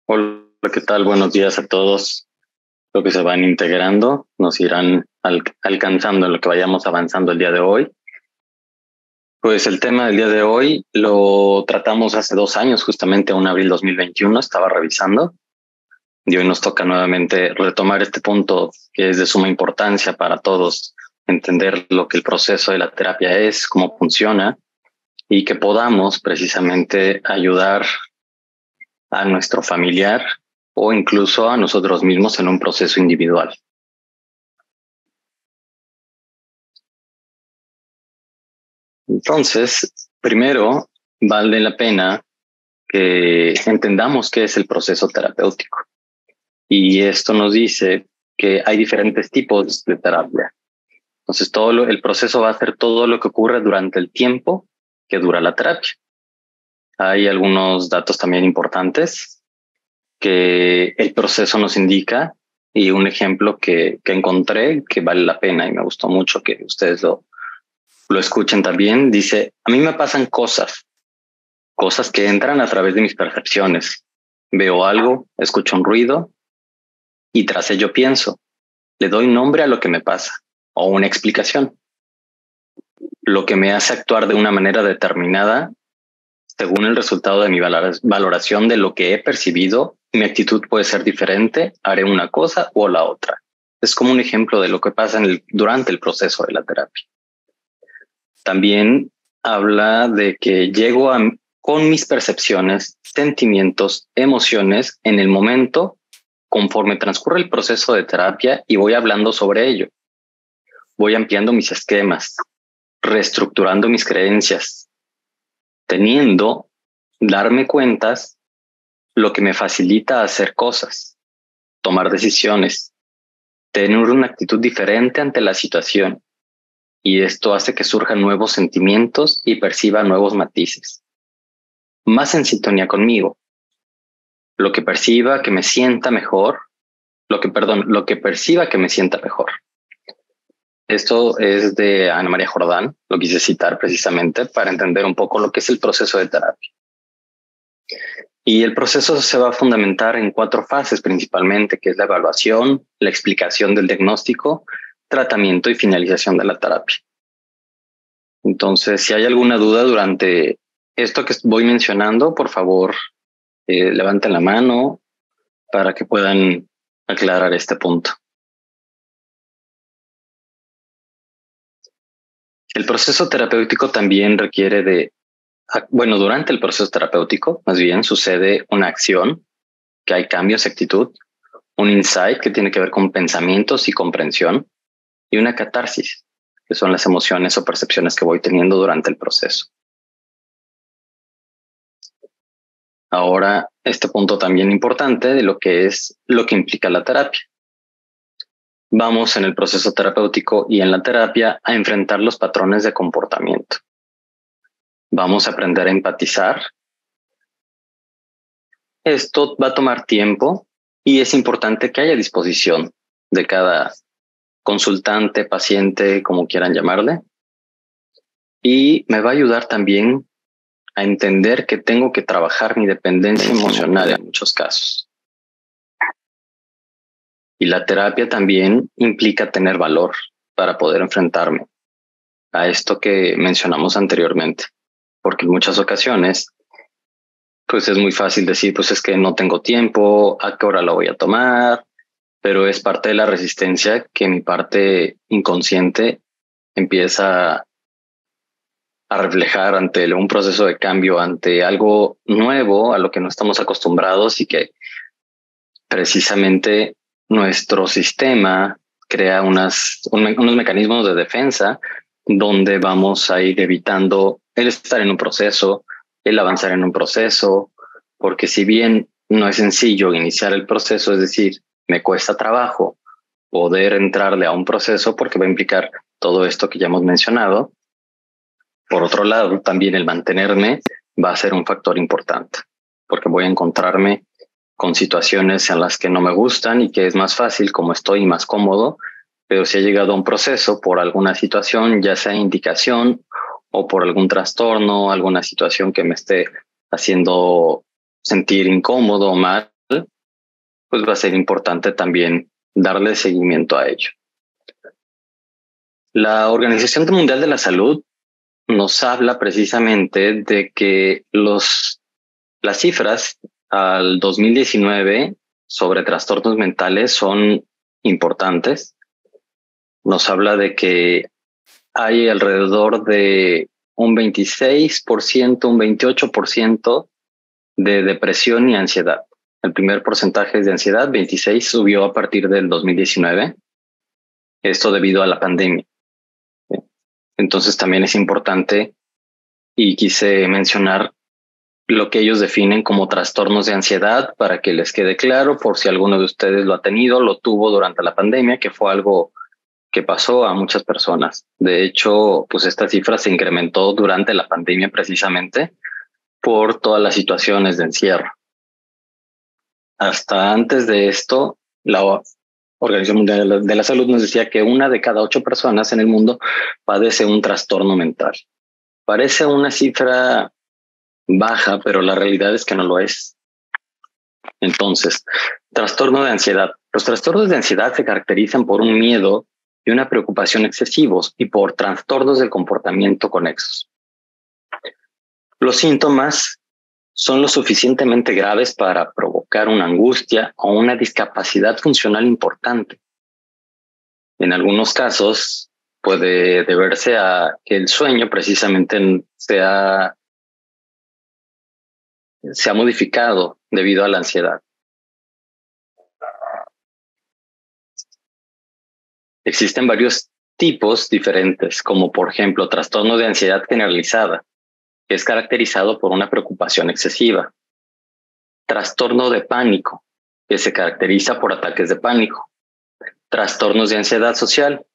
Hola, ¿qué tal? Buenos días a todos. Lo que se van integrando nos irán alcanzando en lo que vayamos avanzando el día de hoy. Pues el tema del día de hoy lo tratamos hace 2 años, justamente en abril 2021, estaba revisando, y hoy nos toca nuevamente retomar este punto que es de suma importancia para todos, entender lo que el proceso de la terapia es, cómo funciona y que podamos precisamente ayudar a nuestro familiar o incluso a nosotros mismos en un proceso individual. Entonces, primero, vale la pena que entendamos qué es el proceso terapéutico. Y esto nos dice que hay diferentes tipos de terapia. Entonces, el proceso va a ser todo lo que ocurre durante el tiempo que dura la terapia. Hay algunos datos también importantes que el proceso nos indica, y un ejemplo que encontré que vale la pena y me gustó mucho que ustedes lo escuchen también. Dice: a mí me pasan cosas que entran a través de mis percepciones. Veo algo, escucho un ruido y tras ello pienso, le doy nombre a lo que me pasa o una explicación, lo que me hace actuar de una manera determinada según el resultado de mi valoración de lo que he percibido. Mi actitud puede ser diferente, haré una cosa o la otra. Es como un ejemplo de lo que pasa durante el proceso de la terapia. También habla de que con mis percepciones, sentimientos, emociones en el momento conforme transcurre el proceso de terapia, y voy hablando sobre ello. Voy ampliando mis esquemas, reestructurando mis creencias, darme cuentas, lo que me facilita hacer cosas, tomar decisiones, tener una actitud diferente ante la situación. Y esto hace que surjan nuevos sentimientos y perciba nuevos matices, más en sintonía conmigo. Lo que perciba que me sienta mejor, lo que perciba que me sienta mejor. Esto es de Ana María Jordán, lo quise citar precisamente para entender un poco lo que es el proceso de terapia. Y el proceso se va a fundamentar en 4 fases principalmente, que es la evaluación, la explicación del diagnóstico, tratamiento y finalización de la terapia. Entonces, si hay alguna duda durante esto que voy mencionando, por favor, levanten la mano para que puedan aclarar este punto. El proceso terapéutico también requiere durante el proceso terapéutico, más bien, sucede una acción, que hay cambios de actitud, un insight que tiene que ver con pensamientos y comprensión, y una catarsis, que son las emociones o percepciones que voy teniendo durante el proceso. Ahora, este punto también importante de lo que implica la terapia. Vamos en el proceso terapéutico y en la terapia a enfrentar los patrones de comportamiento. Vamos a aprender a empatizar. Esto va a tomar tiempo y es importante que haya disposición de cada consultante, paciente, como quieran llamarle. Y me va a ayudar también a entender que tengo que trabajar mi dependencia emocional en muchos casos. Y la terapia también implica tener valor para poder enfrentarme a esto que mencionamos anteriormente, porque en muchas ocasiones pues es muy fácil decir, pues es que no tengo tiempo, ¿a qué hora lo voy a tomar? Pero es parte de la resistencia que mi parte inconsciente empieza a reflejar ante un proceso de cambio, ante algo nuevo a lo que no estamos acostumbrados, y que precisamente nuestro sistema crea unos mecanismos de defensa donde vamos a ir evitando el estar en un proceso, el avanzar en un proceso, porque si bien no es sencillo iniciar el proceso, es decir, me cuesta trabajo poder entrarle a un proceso porque va a implicar todo esto que ya hemos mencionado. Por otro lado, también el mantenerme va a ser un factor importante, porque voy a encontrarme con situaciones en las que no me gustan y que es más fácil, como estoy más cómodo, pero si he llegado a un proceso por alguna situación, ya sea indicación o por algún trastorno, alguna situación que me esté haciendo sentir incómodo o mal, pues va a ser importante también darle seguimiento a ello. La Organización Mundial de la Salud nos habla precisamente de que las cifras al 2019 sobre trastornos mentales son importantes. Nos habla de que hay alrededor de un 26%, un 28% de depresión y ansiedad. El primer porcentaje es de ansiedad, 26, subió a partir del 2019. Esto debido a la pandemia. Entonces también es importante, y quise mencionar lo que ellos definen como trastornos de ansiedad para que les quede claro por si alguno de ustedes lo ha tenido, lo tuvo durante la pandemia, que fue algo que pasó a muchas personas. De hecho, pues esta cifra se incrementó durante la pandemia precisamente por todas las situaciones de encierro. Hasta antes de esto, la Organización Mundial de la Salud nos decía que 1 de cada 8 personas en el mundo padece un trastorno mental. Parece una cifra baja, pero la realidad es que no lo es. Entonces, trastorno de ansiedad. Los trastornos de ansiedad se caracterizan por un miedo y una preocupación excesivos y por trastornos del comportamiento conexos. Los síntomas son lo suficientemente graves para provocar una angustia o una discapacidad funcional importante. En algunos casos puede deberse a que el sueño precisamente se ha modificado debido a la ansiedad. Existen varios tipos diferentes, como por ejemplo trastorno de ansiedad generalizada, que es caracterizado por una preocupación excesiva. Trastorno de pánico, que se caracteriza por ataques de pánico. Trastornos de ansiedad social,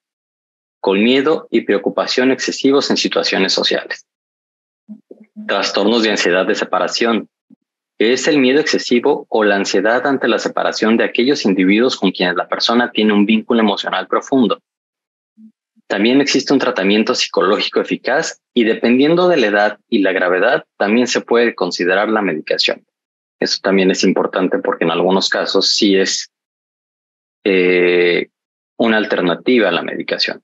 con miedo y preocupación excesivos en situaciones sociales. Trastornos de ansiedad de separación, que es el miedo excesivo o la ansiedad ante la separación de aquellos individuos con quienes la persona tiene un vínculo emocional profundo. También existe un tratamiento psicológico eficaz y dependiendo de la edad y la gravedad, también se puede considerar la medicación. Eso también es importante porque en algunos casos sí es una alternativa a la medicación.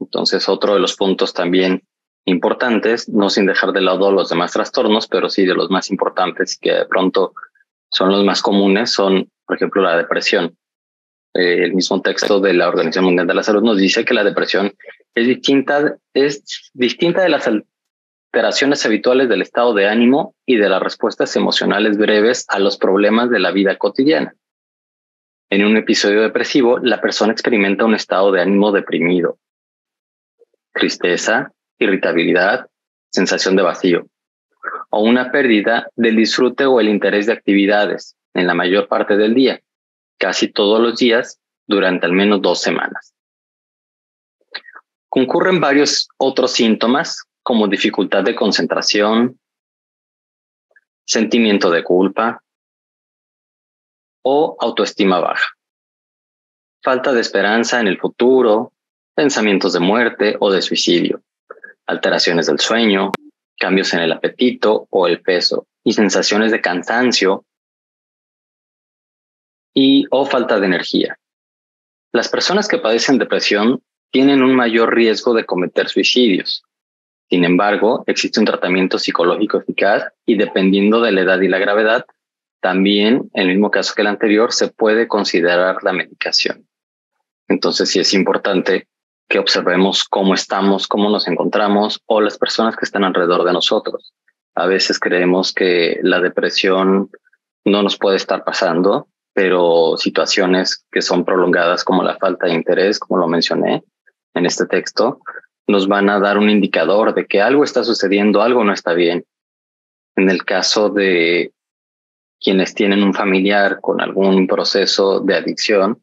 Entonces, otro de los puntos también importantes, no sin dejar de lado los demás trastornos, pero sí de los más importantes que de pronto son los más comunes, son, por ejemplo, la depresión. El mismo texto de la Organización Mundial de la Salud nos dice que la depresión es distinta de las alteraciones habituales del estado de ánimo y de las respuestas emocionales breves a los problemas de la vida cotidiana. En un episodio depresivo, la persona experimenta un estado de ánimo deprimido, tristeza, irritabilidad, sensación de vacío, o una pérdida del disfrute o el interés de actividades en la mayor parte del día, casi todos los días, durante al menos 2 semanas. Concurren varios otros síntomas como dificultad de concentración, sentimiento de culpa o autoestima baja, falta de esperanza en el futuro, pensamientos de muerte o de suicidio, alteraciones del sueño, cambios en el apetito o el peso y sensaciones de cansancio o falta de energía. Las personas que padecen depresión tienen un mayor riesgo de cometer suicidios. Sin embargo, existe un tratamiento psicológico eficaz y dependiendo de la edad y la gravedad, también, en el mismo caso que el anterior, se puede considerar la medicación. Entonces, sí es importante que observemos cómo estamos, cómo nos encontramos o las personas que están alrededor de nosotros. A veces creemos que la depresión no nos puede estar pasando, pero situaciones que son prolongadas como la falta de interés, como lo mencioné en este texto, nos van a dar un indicador de que algo está sucediendo, algo no está bien. En el caso de quienes tienen un familiar con algún proceso de adicción,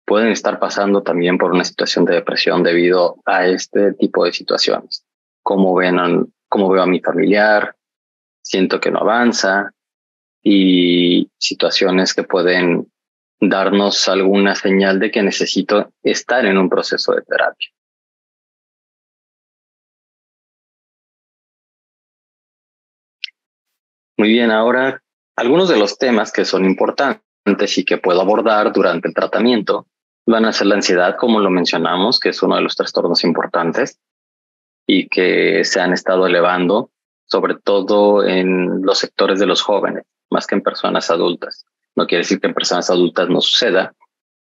pueden estar pasando también por una situación de depresión debido a este tipo de situaciones. Como veo a mi familiar, siento que no avanza y situaciones que pueden darnos alguna señal de que necesito estar en un proceso de terapia. Muy bien, ahora algunos de los temas que son importantes y que puedo abordar durante el tratamiento van a ser la ansiedad, como lo mencionamos, que es uno de los trastornos importantes y que se han estado elevando, sobre todo en los sectores de los jóvenes, más que en personas adultas. No quiere decir que en personas adultas no suceda,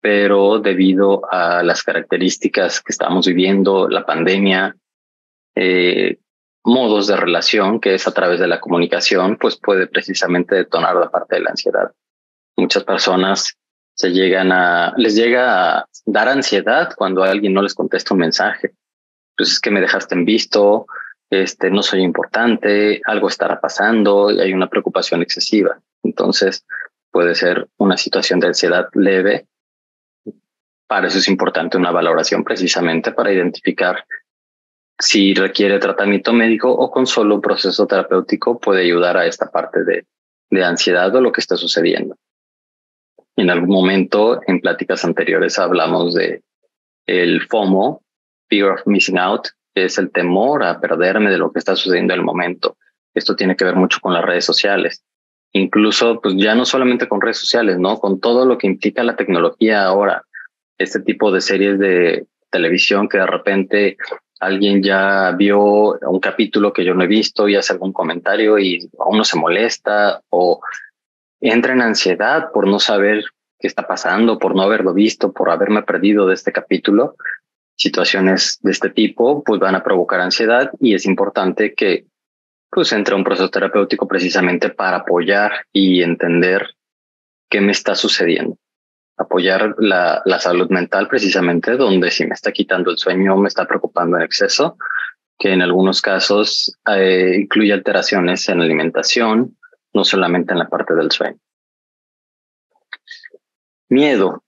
pero debido a las características que estamos viviendo, la pandemia, modos de relación, que es a través de la comunicación, pues puede precisamente detonar la parte de la ansiedad. Muchas personas les llega a dar ansiedad cuando alguien no les contesta un mensaje. Pues es que me dejaste en visto, no soy importante, algo estará pasando y hay una preocupación excesiva. Entonces puede ser una situación de ansiedad leve. Para eso es importante una valoración precisamente para identificar si requiere tratamiento médico o con solo un proceso terapéutico puede ayudar a esta parte de ansiedad o lo que está sucediendo. En algún momento, en pláticas anteriores, hablamos de el FOMO, Fear of Missing Out, que es el temor a perderme de lo que está sucediendo en el momento. Esto tiene que ver mucho con las redes sociales. Incluso, pues ya no solamente con redes sociales, ¿no? Con todo lo que implica la tecnología ahora. Este tipo de series de televisión que de repente alguien ya vio un capítulo que yo no he visto y hace algún comentario y uno se molesta o entra en ansiedad por no saber qué está pasando, por no haberlo visto, por haberme perdido de este capítulo. Situaciones de este tipo pues van a provocar ansiedad y es importante que pues entre un proceso terapéutico precisamente para apoyar y entender qué me está sucediendo. Apoyar la salud mental precisamente donde si me está quitando el sueño, me está preocupando en exceso, que en algunos casos incluye alteraciones en la alimentación, no solamente en la parte del sueño. Miedo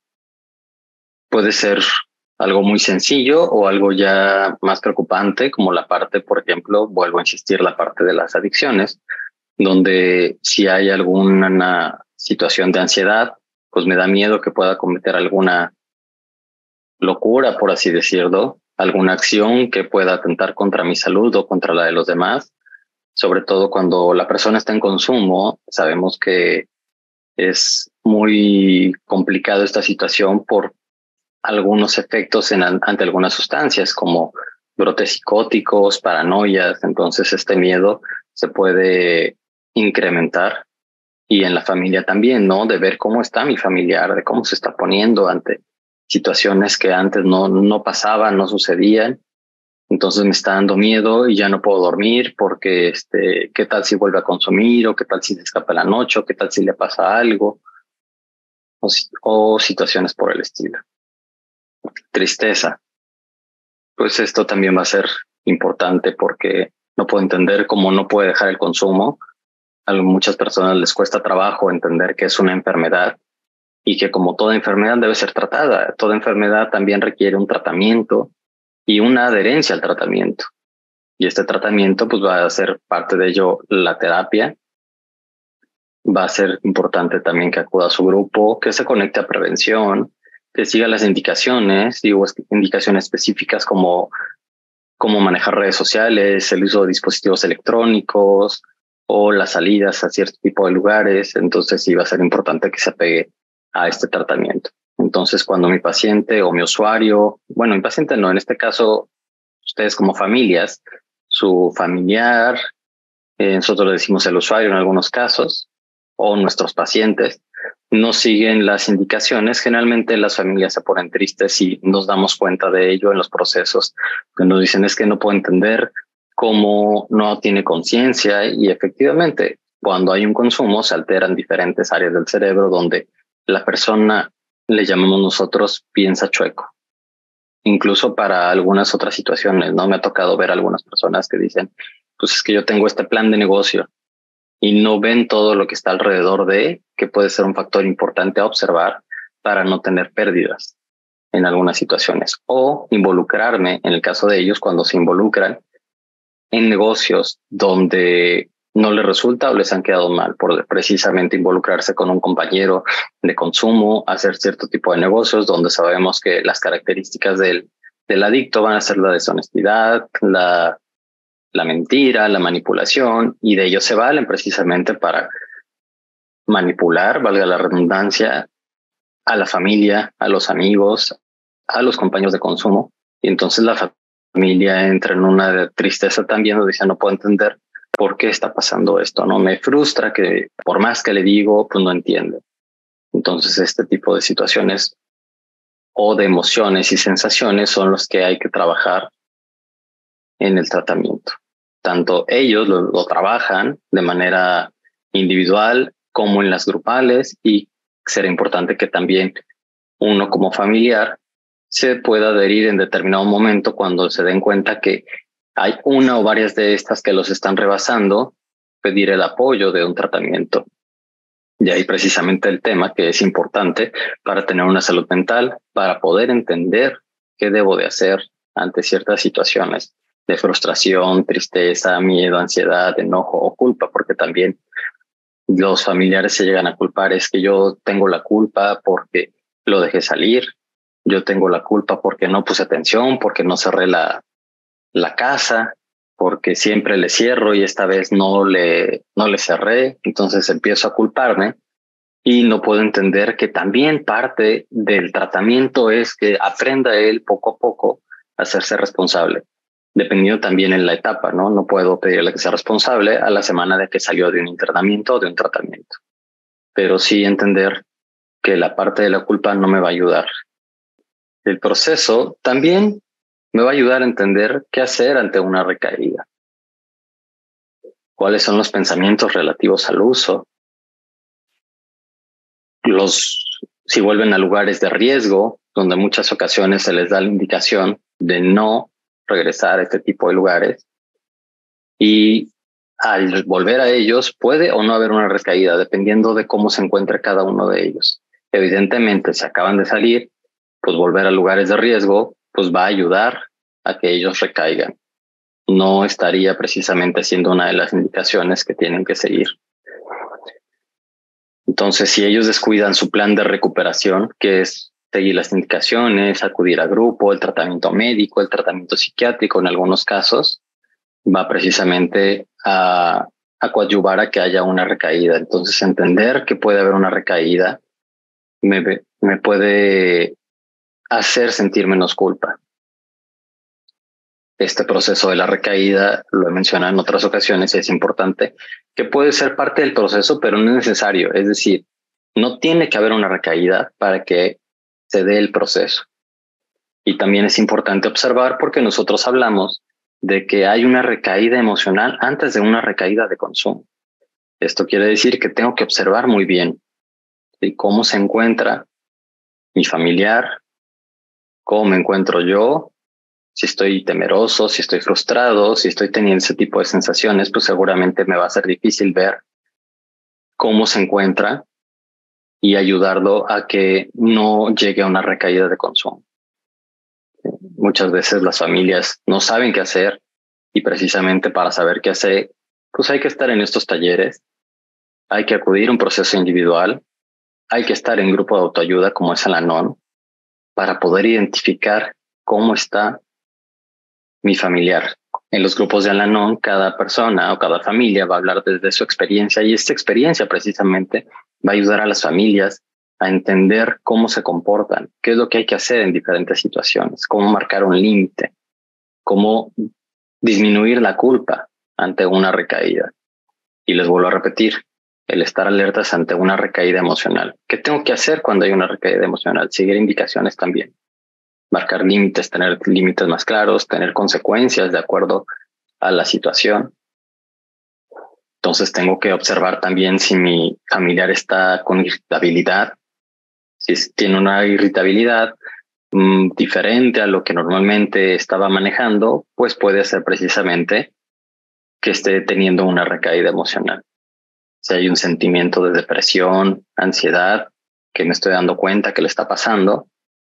puede ser algo muy sencillo o algo ya más preocupante, como la parte, por ejemplo, vuelvo a insistir, la parte de las adicciones, donde si hay alguna situación de ansiedad, pues me da miedo que pueda cometer alguna locura, por así decirlo, alguna acción que pueda atentar contra mi salud o contra la de los demás. Sobre todo cuando la persona está en consumo, sabemos que es muy complicado esta situación por algunos efectos ante algunas sustancias como brotes psicóticos, paranoias. Entonces este miedo se puede incrementar y en la familia también, ¿no? De ver cómo está mi familiar, de cómo se está poniendo ante situaciones que antes no pasaban, no sucedían. Entonces me está dando miedo y ya no puedo dormir porque qué tal si vuelve a consumir o qué tal si se escapa la noche o qué tal si le pasa algo o situaciones por el estilo. Tristeza. Pues esto también va a ser importante porque no puedo entender cómo no puede dejar el consumo. A muchas personas les cuesta trabajo entender que es una enfermedad y que como toda enfermedad debe ser tratada. Toda enfermedad también requiere un tratamiento y una adherencia al tratamiento. Y este tratamiento pues va a ser parte de ello la terapia. Va a ser importante también que acuda a su grupo, que se conecte a prevención, que siga las indicaciones, digo, indicaciones específicas como cómo manejar redes sociales, el uso de dispositivos electrónicos o las salidas a cierto tipo de lugares. Entonces sí va a ser importante que se apegue a este tratamiento. Entonces cuando mi paciente o mi usuario, bueno, mi paciente no, en este caso ustedes como familias, su familiar, nosotros le decimos el usuario en algunos casos, o nuestros pacientes, no siguen las indicaciones, generalmente las familias se ponen tristes y nos damos cuenta de ello en los procesos, que nos dicen es que no puedo entender cómo no tiene conciencia y efectivamente cuando hay un consumo se alteran diferentes áreas del cerebro donde la persona, le llamamos nosotros, piensa chueco. Incluso para algunas otras situaciones, ¿no? Me ha tocado ver algunas personas que dicen, pues es que yo tengo este plan de negocio y no ven todo lo que está alrededor de, que puede ser un factor importante a observar para no tener pérdidas en algunas situaciones o involucrarme, en el caso de ellos, cuando se involucran en negocios donde no les resulta o les han quedado mal por precisamente involucrarse con un compañero de consumo, hacer cierto tipo de negocios donde sabemos que las características del adicto van a ser la deshonestidad, la mentira, la manipulación, y de ellos se valen precisamente para manipular, valga la redundancia, a la familia, a los amigos, a los compañeros de consumo. Y entonces la familia entra en una tristeza también, o dice, no puedo entender por qué está pasando esto, ¿no? Me frustra que por más que le digo, pues no entiende. Entonces este tipo de situaciones o de emociones y sensaciones son los que hay que trabajar en el tratamiento. Tanto ellos lo trabajan de manera individual como en las grupales, y será importante que también uno como familiar se pueda adherir en determinado momento cuando se den cuenta que hay una o varias de estas que los están rebasando, pedir el apoyo de un tratamiento. Y ahí precisamente el tema que es importante para tener una salud mental, para poder entender qué debo de hacer ante ciertas situaciones de frustración, tristeza, miedo, ansiedad, enojo o culpa, porque también los familiares se llegan a culpar. Es que yo tengo la culpa porque lo dejé salir, yo tengo la culpa porque no puse atención, porque no cerré la casa, porque siempre le cierro y esta vez no le cerré. Entonces empiezo a culparme y no puedo entender que también parte del tratamiento es que aprenda él poco a poco a hacerse responsable, dependiendo también en la etapa, ¿no? No puedo pedirle que sea responsable a la semana de que salió de un internamiento o de un tratamiento, pero sí entender que la parte de la culpa no me va a ayudar. El proceso también me va a ayudar a entender qué hacer ante una recaída, cuáles son los pensamientos relativos al uso, si vuelven a lugares de riesgo, donde en muchas ocasiones se les da la indicación de no regresar a este tipo de lugares, y al volver a ellos puede o no haber una recaída, dependiendo de cómo se encuentre cada uno de ellos. Evidentemente, si acaban de salir, pues volver a lugares de riesgo, pues va a ayudar a que ellos recaigan. No estaría precisamente siendo una de las indicaciones que tienen que seguir. Entonces, si ellos descuidan su plan de recuperación, que es seguir las indicaciones, acudir a grupo, el tratamiento médico, el tratamiento psiquiátrico en algunos casos, va precisamente a coadyuvar a que haya una recaída. Entonces, entender que puede haber una recaída me puede hacer sentir menos culpa. Este proceso de la recaída, lo he mencionado en otras ocasiones, es importante, que puede ser parte del proceso, pero no es necesario. Es decir, no tiene que haber una recaída para que se dé el proceso. Y también es importante observar, porque nosotros hablamos de que hay una recaída emocional antes de una recaída de consumo. Esto quiere decir que tengo que observar muy bien cómo se encuentra mi familiar, cómo me encuentro yo. Si estoy temeroso, si estoy frustrado, si estoy teniendo ese tipo de sensaciones, pues seguramente me va a ser difícil ver cómo se encuentra y ayudarlo a que no llegue a una recaída de consumo. Muchas veces las familias no saben qué hacer, y precisamente para saber qué hacer, pues hay que estar en estos talleres, hay que acudir a un proceso individual, hay que estar en grupo de autoayuda como es Al-Anon, para poder identificar cómo está mi familiar. En los grupos de Al-Anon, cada persona o cada familia va a hablar desde su experiencia, y esta experiencia precisamente va a ayudar a las familias a entender cómo se comportan, qué es lo que hay que hacer en diferentes situaciones, cómo marcar un límite, cómo disminuir la culpa ante una recaída. Y les vuelvo a repetir, el estar alertas ante una recaída emocional. ¿Qué tengo que hacer cuando hay una recaída emocional? Seguir indicaciones también. Marcar límites, tener límites más claros, tener consecuencias de acuerdo a la situación. Entonces tengo que observar también si mi familiar está con irritabilidad. Si tiene una irritabilidad diferente a lo que normalmente estaba manejando, pues puede ser precisamente que esté teniendo una recaída emocional. Si hay un sentimiento de depresión, ansiedad, que me estoy dando cuenta que le está pasando,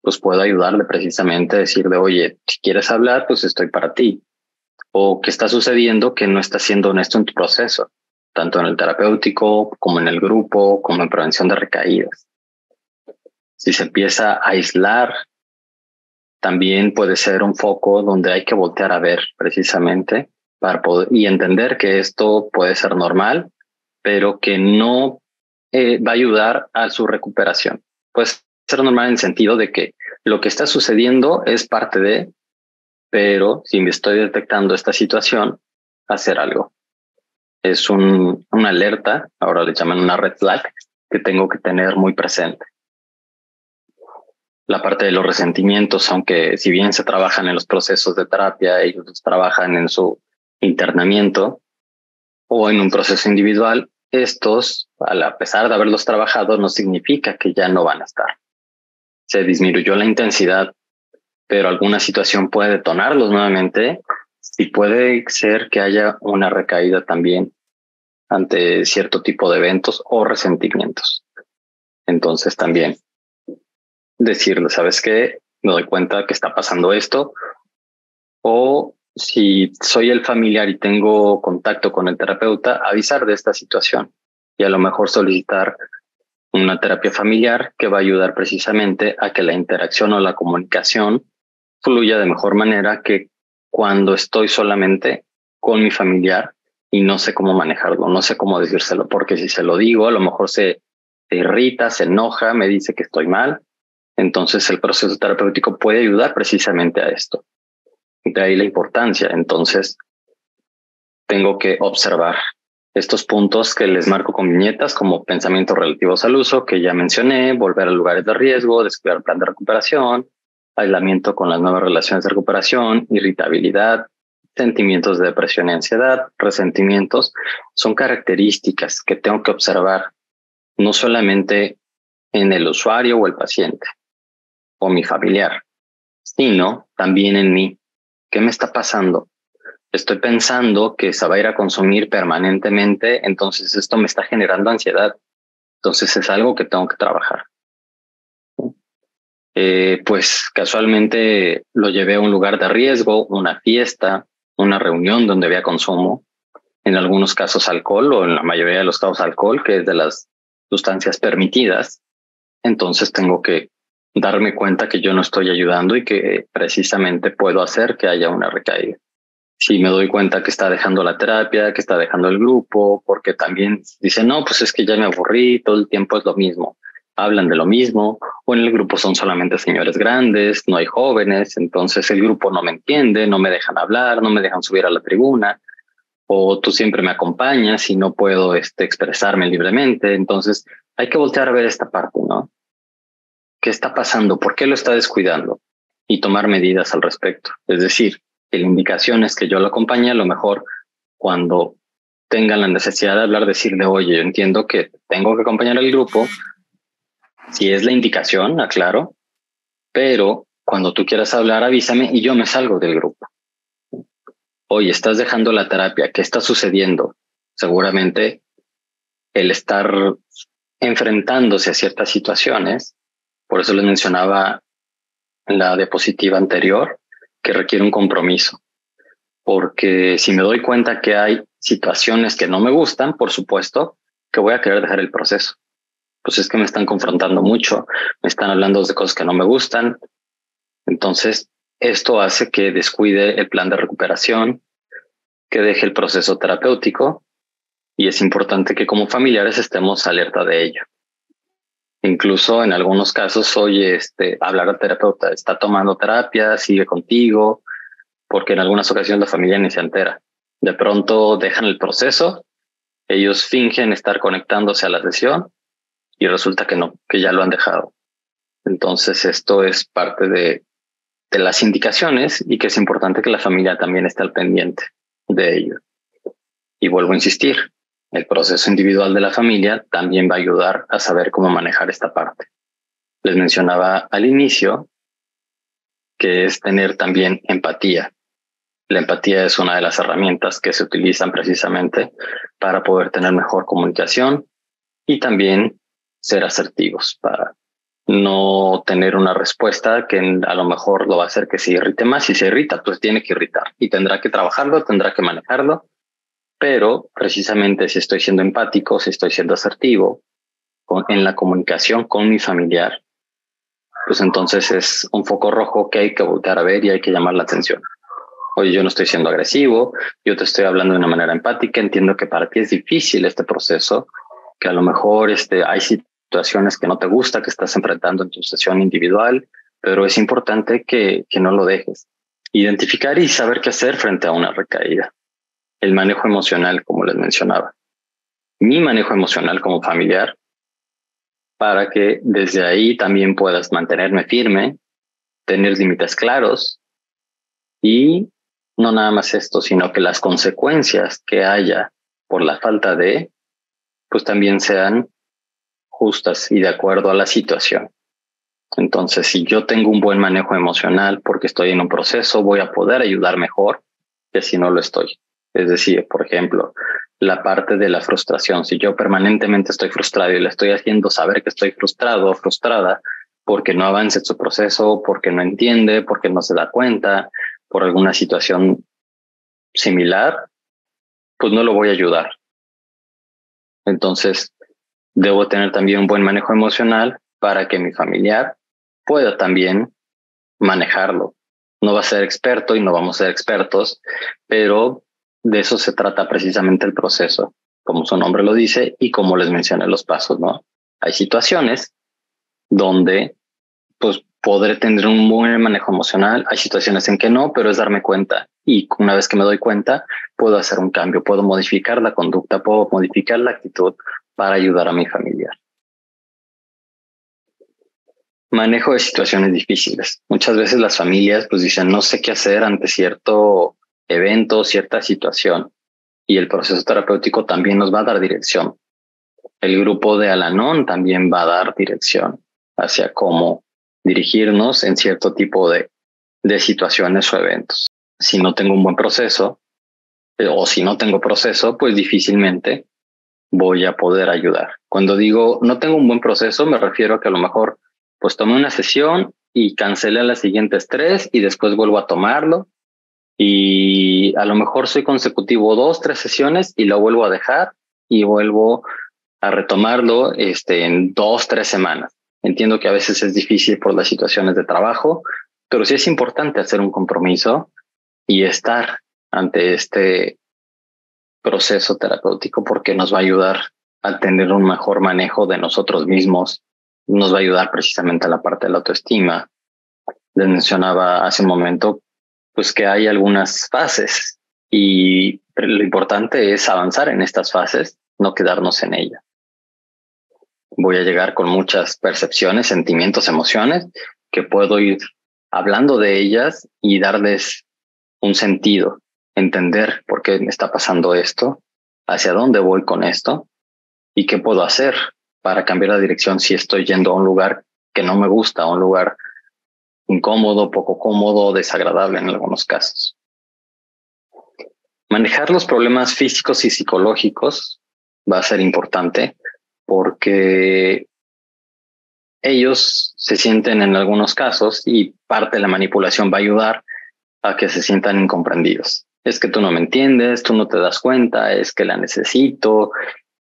pues puedo ayudarle precisamente a decirle, oye, si quieres hablar, pues estoy para ti. O qué está sucediendo que no estás siendo honesto en tu proceso, tanto en el terapéutico como en el grupo, como en prevención de recaídas. Si se empieza a aislar, también puede ser un foco donde hay que voltear a ver precisamente para poder y entender que esto puede ser normal, pero que no va a ayudar a su recuperación. Puede ser normal en el sentido de que lo que está sucediendo es parte de, pero si me estoy detectando esta situación, hacer algo. Es una alerta, ahora le llaman una red flag, que tengo que tener muy presente. La parte de los resentimientos, aunque si bien se trabajan en los procesos de terapia, ellos trabajan en su internamiento o en un proceso individual, estos, a pesar de haberlos trabajado, no significa que ya no van a estar. Se disminuyó la intensidad, pero alguna situación puede detonarlos nuevamente y puede ser que haya una recaída también ante cierto tipo de eventos o resentimientos. Entonces también decirle, ¿sabes qué? Me doy cuenta que está pasando esto. O si soy el familiar y tengo contacto con el terapeuta, avisar de esta situación y a lo mejor solicitar una terapia familiar que va a ayudar precisamente a que la interacción o la comunicación fluya de mejor manera que cuando estoy solamente con mi familiar y no sé cómo manejarlo, no sé cómo decírselo, porque si se lo digo, a lo mejor se irrita, se enoja, me dice que estoy mal. Entonces el proceso terapéutico puede ayudar precisamente a esto. De ahí la importancia. Entonces tengo que observar estos puntos que les marco con viñetas como pensamientos relativos al uso, que ya mencioné, volver a lugares de riesgo, descuidar el plan de recuperación, aislamiento con las nuevas relaciones de recuperación, irritabilidad, sentimientos de depresión y ansiedad, resentimientos, son características que tengo que observar no solamente en el usuario o el paciente o mi familiar, sino también en mí. ¿Qué me está pasando? Estoy pensando que se va a ir a consumir permanentemente, entonces esto me está generando ansiedad. Entonces es algo que tengo que trabajar. Pues casualmente lo llevé a un lugar de riesgo, una fiesta, una reunión donde había consumo, en algunos casos alcohol o en la mayoría de los casos alcohol, que es de las sustancias permitidas. Entonces tengo que darme cuenta que yo no estoy ayudando y que precisamente puedo hacer que haya una recaída. Si me doy cuenta que está dejando la terapia, que está dejando el grupo, porque también dice, no, pues es que ya me aburrí, todo el tiempo es lo mismo. Hablan de lo mismo, o en el grupo son solamente señores grandes, no hay jóvenes, entonces el grupo no me entiende, no me dejan hablar, no me dejan subir a la tribuna, o tú siempre me acompañas y no puedo expresarme libremente. Entonces hay que voltear a ver esta parte, ¿no? ¿Qué está pasando? ¿Por qué lo está descuidando? Y tomar medidas al respecto. Es decir, la indicación es que yo lo acompañe, a lo mejor cuando tengan la necesidad de hablar, decirle, oye, yo entiendo que tengo que acompañar al grupo, si es la indicación, aclaro, pero cuando tú quieras hablar, avísame y yo me salgo del grupo. Oye, estás dejando la terapia, ¿qué está sucediendo? Seguramente el estar enfrentándose a ciertas situaciones, por eso les mencionaba en la diapositiva anterior, que requiere un compromiso. Porque si me doy cuenta que hay situaciones que no me gustan, por supuesto que voy a querer dejar el proceso. Pues es que me están confrontando mucho, me están hablando de cosas que no me gustan. Entonces, esto hace que descuide el plan de recuperación, que deje el proceso terapéutico y es importante que como familiares estemos alerta de ello. Incluso en algunos casos, oye, hablar al terapeuta, está tomando terapia, sigue contigo, porque en algunas ocasiones la familia ni se entera. De pronto dejan el proceso, ellos fingen estar conectándose a la sesión y resulta que no, que ya lo han dejado. Entonces esto es parte de las indicaciones y que es importante que la familia también esté al pendiente de ello. Y vuelvo a insistir, el proceso individual de la familia también va a ayudar a saber cómo manejar esta parte. Les mencionaba al inicio que es tener también empatía. La empatía es una de las herramientas que se utilizan precisamente para poder tener mejor comunicación y también ser asertivos para no tener una respuesta que a lo mejor lo va a hacer que se irrite más. Si se irrita, pues tiene que irritar y tendrá que trabajarlo, tendrá que manejarlo. Pero precisamente si estoy siendo empático, si estoy siendo asertivo en la comunicación con mi familiar, pues entonces es un foco rojo que hay que voltear a ver y hay que llamar la atención. Oye, yo no estoy siendo agresivo, yo te estoy hablando de una manera empática, entiendo que para ti es difícil este proceso, que a lo mejor hay situaciones que no te gusta, que estás enfrentando en tu sesión individual, pero es importante que no lo dejes. Identificar y saber qué hacer frente a una recaída. El manejo emocional, como les mencionaba. Mi manejo emocional como familiar, para que desde ahí también puedas mantenerme firme, tener límites claros y no nada más esto, sino que las consecuencias que haya por la falta de, pues también sean justas y de acuerdo a la situación. Entonces, si yo tengo un buen manejo emocional porque estoy en un proceso, voy a poder ayudar mejor que si no lo estoy. Es decir, por ejemplo, la parte de la frustración. Si yo permanentemente estoy frustrado y le estoy haciendo saber que estoy frustrado o frustrada porque no avanza en su proceso, porque no entiende, porque no se da cuenta, por alguna situación similar, pues no lo voy a ayudar. Entonces, debo tener también un buen manejo emocional para que mi familiar pueda también manejarlo. No va a ser experto y no vamos a ser expertos, pero de eso se trata precisamente el proceso, como su nombre lo dice y como les mencioné los pasos, ¿no? Hay situaciones donde pues podré tener un buen manejo emocional, hay situaciones en que no, pero es darme cuenta y una vez que me doy cuenta puedo hacer un cambio, puedo modificar la conducta, puedo modificar la actitud para ayudar a mi familiar. Manejo de situaciones difíciles. Muchas veces las familias pues dicen no sé qué hacer ante cierto evento, cierta situación y el proceso terapéutico también nos va a dar dirección. El grupo de Al-Anon también va a dar dirección hacia cómo dirigirnos en cierto tipo de situaciones o eventos. Si no tengo un buen proceso o si no tengo proceso, pues difícilmente voy a poder ayudar. Cuando digo no tengo un buen proceso, me refiero a que a lo mejor pues tomé una sesión y cancelé las siguientes 3 y después vuelvo a tomarlo y a lo mejor soy consecutivo 2, 3 sesiones y lo vuelvo a dejar y vuelvo a retomarlo en 2, 3 semanas. Entiendo que a veces es difícil por las situaciones de trabajo, pero sí es importante hacer un compromiso y estar ante este proceso terapéutico porque nos va a ayudar a tener un mejor manejo de nosotros mismos, nos va a ayudar precisamente a la parte de la autoestima. Les mencionaba hace un momento pues que hay algunas fases y lo importante es avanzar en estas fases, no quedarnos en ellas. Voy a llegar con muchas percepciones, sentimientos, emociones que puedo ir hablando de ellas y darles un sentido, entender por qué me está pasando esto, hacia dónde voy con esto y qué puedo hacer para cambiar la dirección si estoy yendo a un lugar que no me gusta, a un lugar incómodo, poco cómodo, desagradable en algunos casos. Manejar los problemas físicos y psicológicos va a ser importante porque ellos se sienten en algunos casos y parte de la manipulación va a ayudar a que se sientan incomprendidos. Es que tú no me entiendes, tú no te das cuenta, es que la necesito,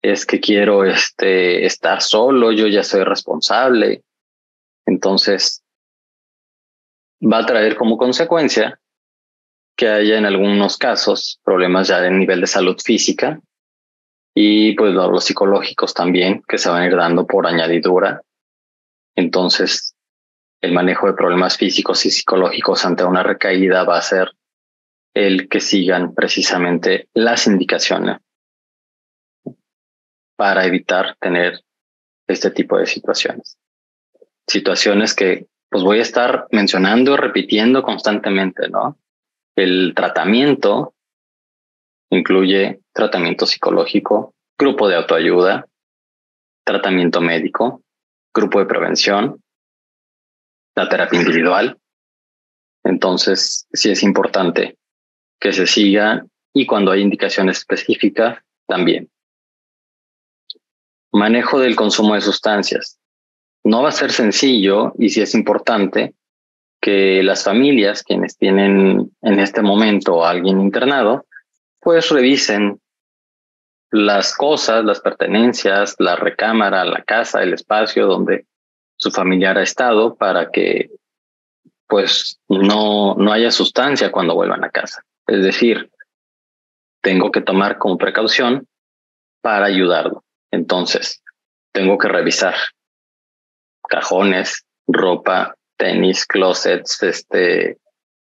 es que quiero estar solo, yo ya soy responsable. Entonces va a traer como consecuencia que haya en algunos casos problemas ya de nivel de salud física y pues los psicológicos también que se van a ir dando por añadidura. Entonces el manejo de problemas físicos y psicológicos ante una recaída va a ser el que sigan precisamente las indicaciones para evitar tener este tipo de situaciones. Situaciones que pues voy a estar mencionando, repitiendo constantemente, ¿no? El tratamiento incluye tratamiento psicológico, grupo de autoayuda, tratamiento médico, grupo de prevención, la terapia individual. Entonces, sí es importante que se siga y cuando hay indicaciones específicas, también. Manejo del consumo de sustancias. No va a ser sencillo y sí es importante que las familias, quienes tienen en este momento a alguien internado, pues revisen las cosas, las pertenencias, la recámara, la casa, el espacio donde su familiar ha estado para que pues no haya sustancia cuando vuelvan a casa. Es decir, tengo que tomar como precaución para ayudarlo. Entonces, tengo que revisar cajones, ropa, tenis, closets,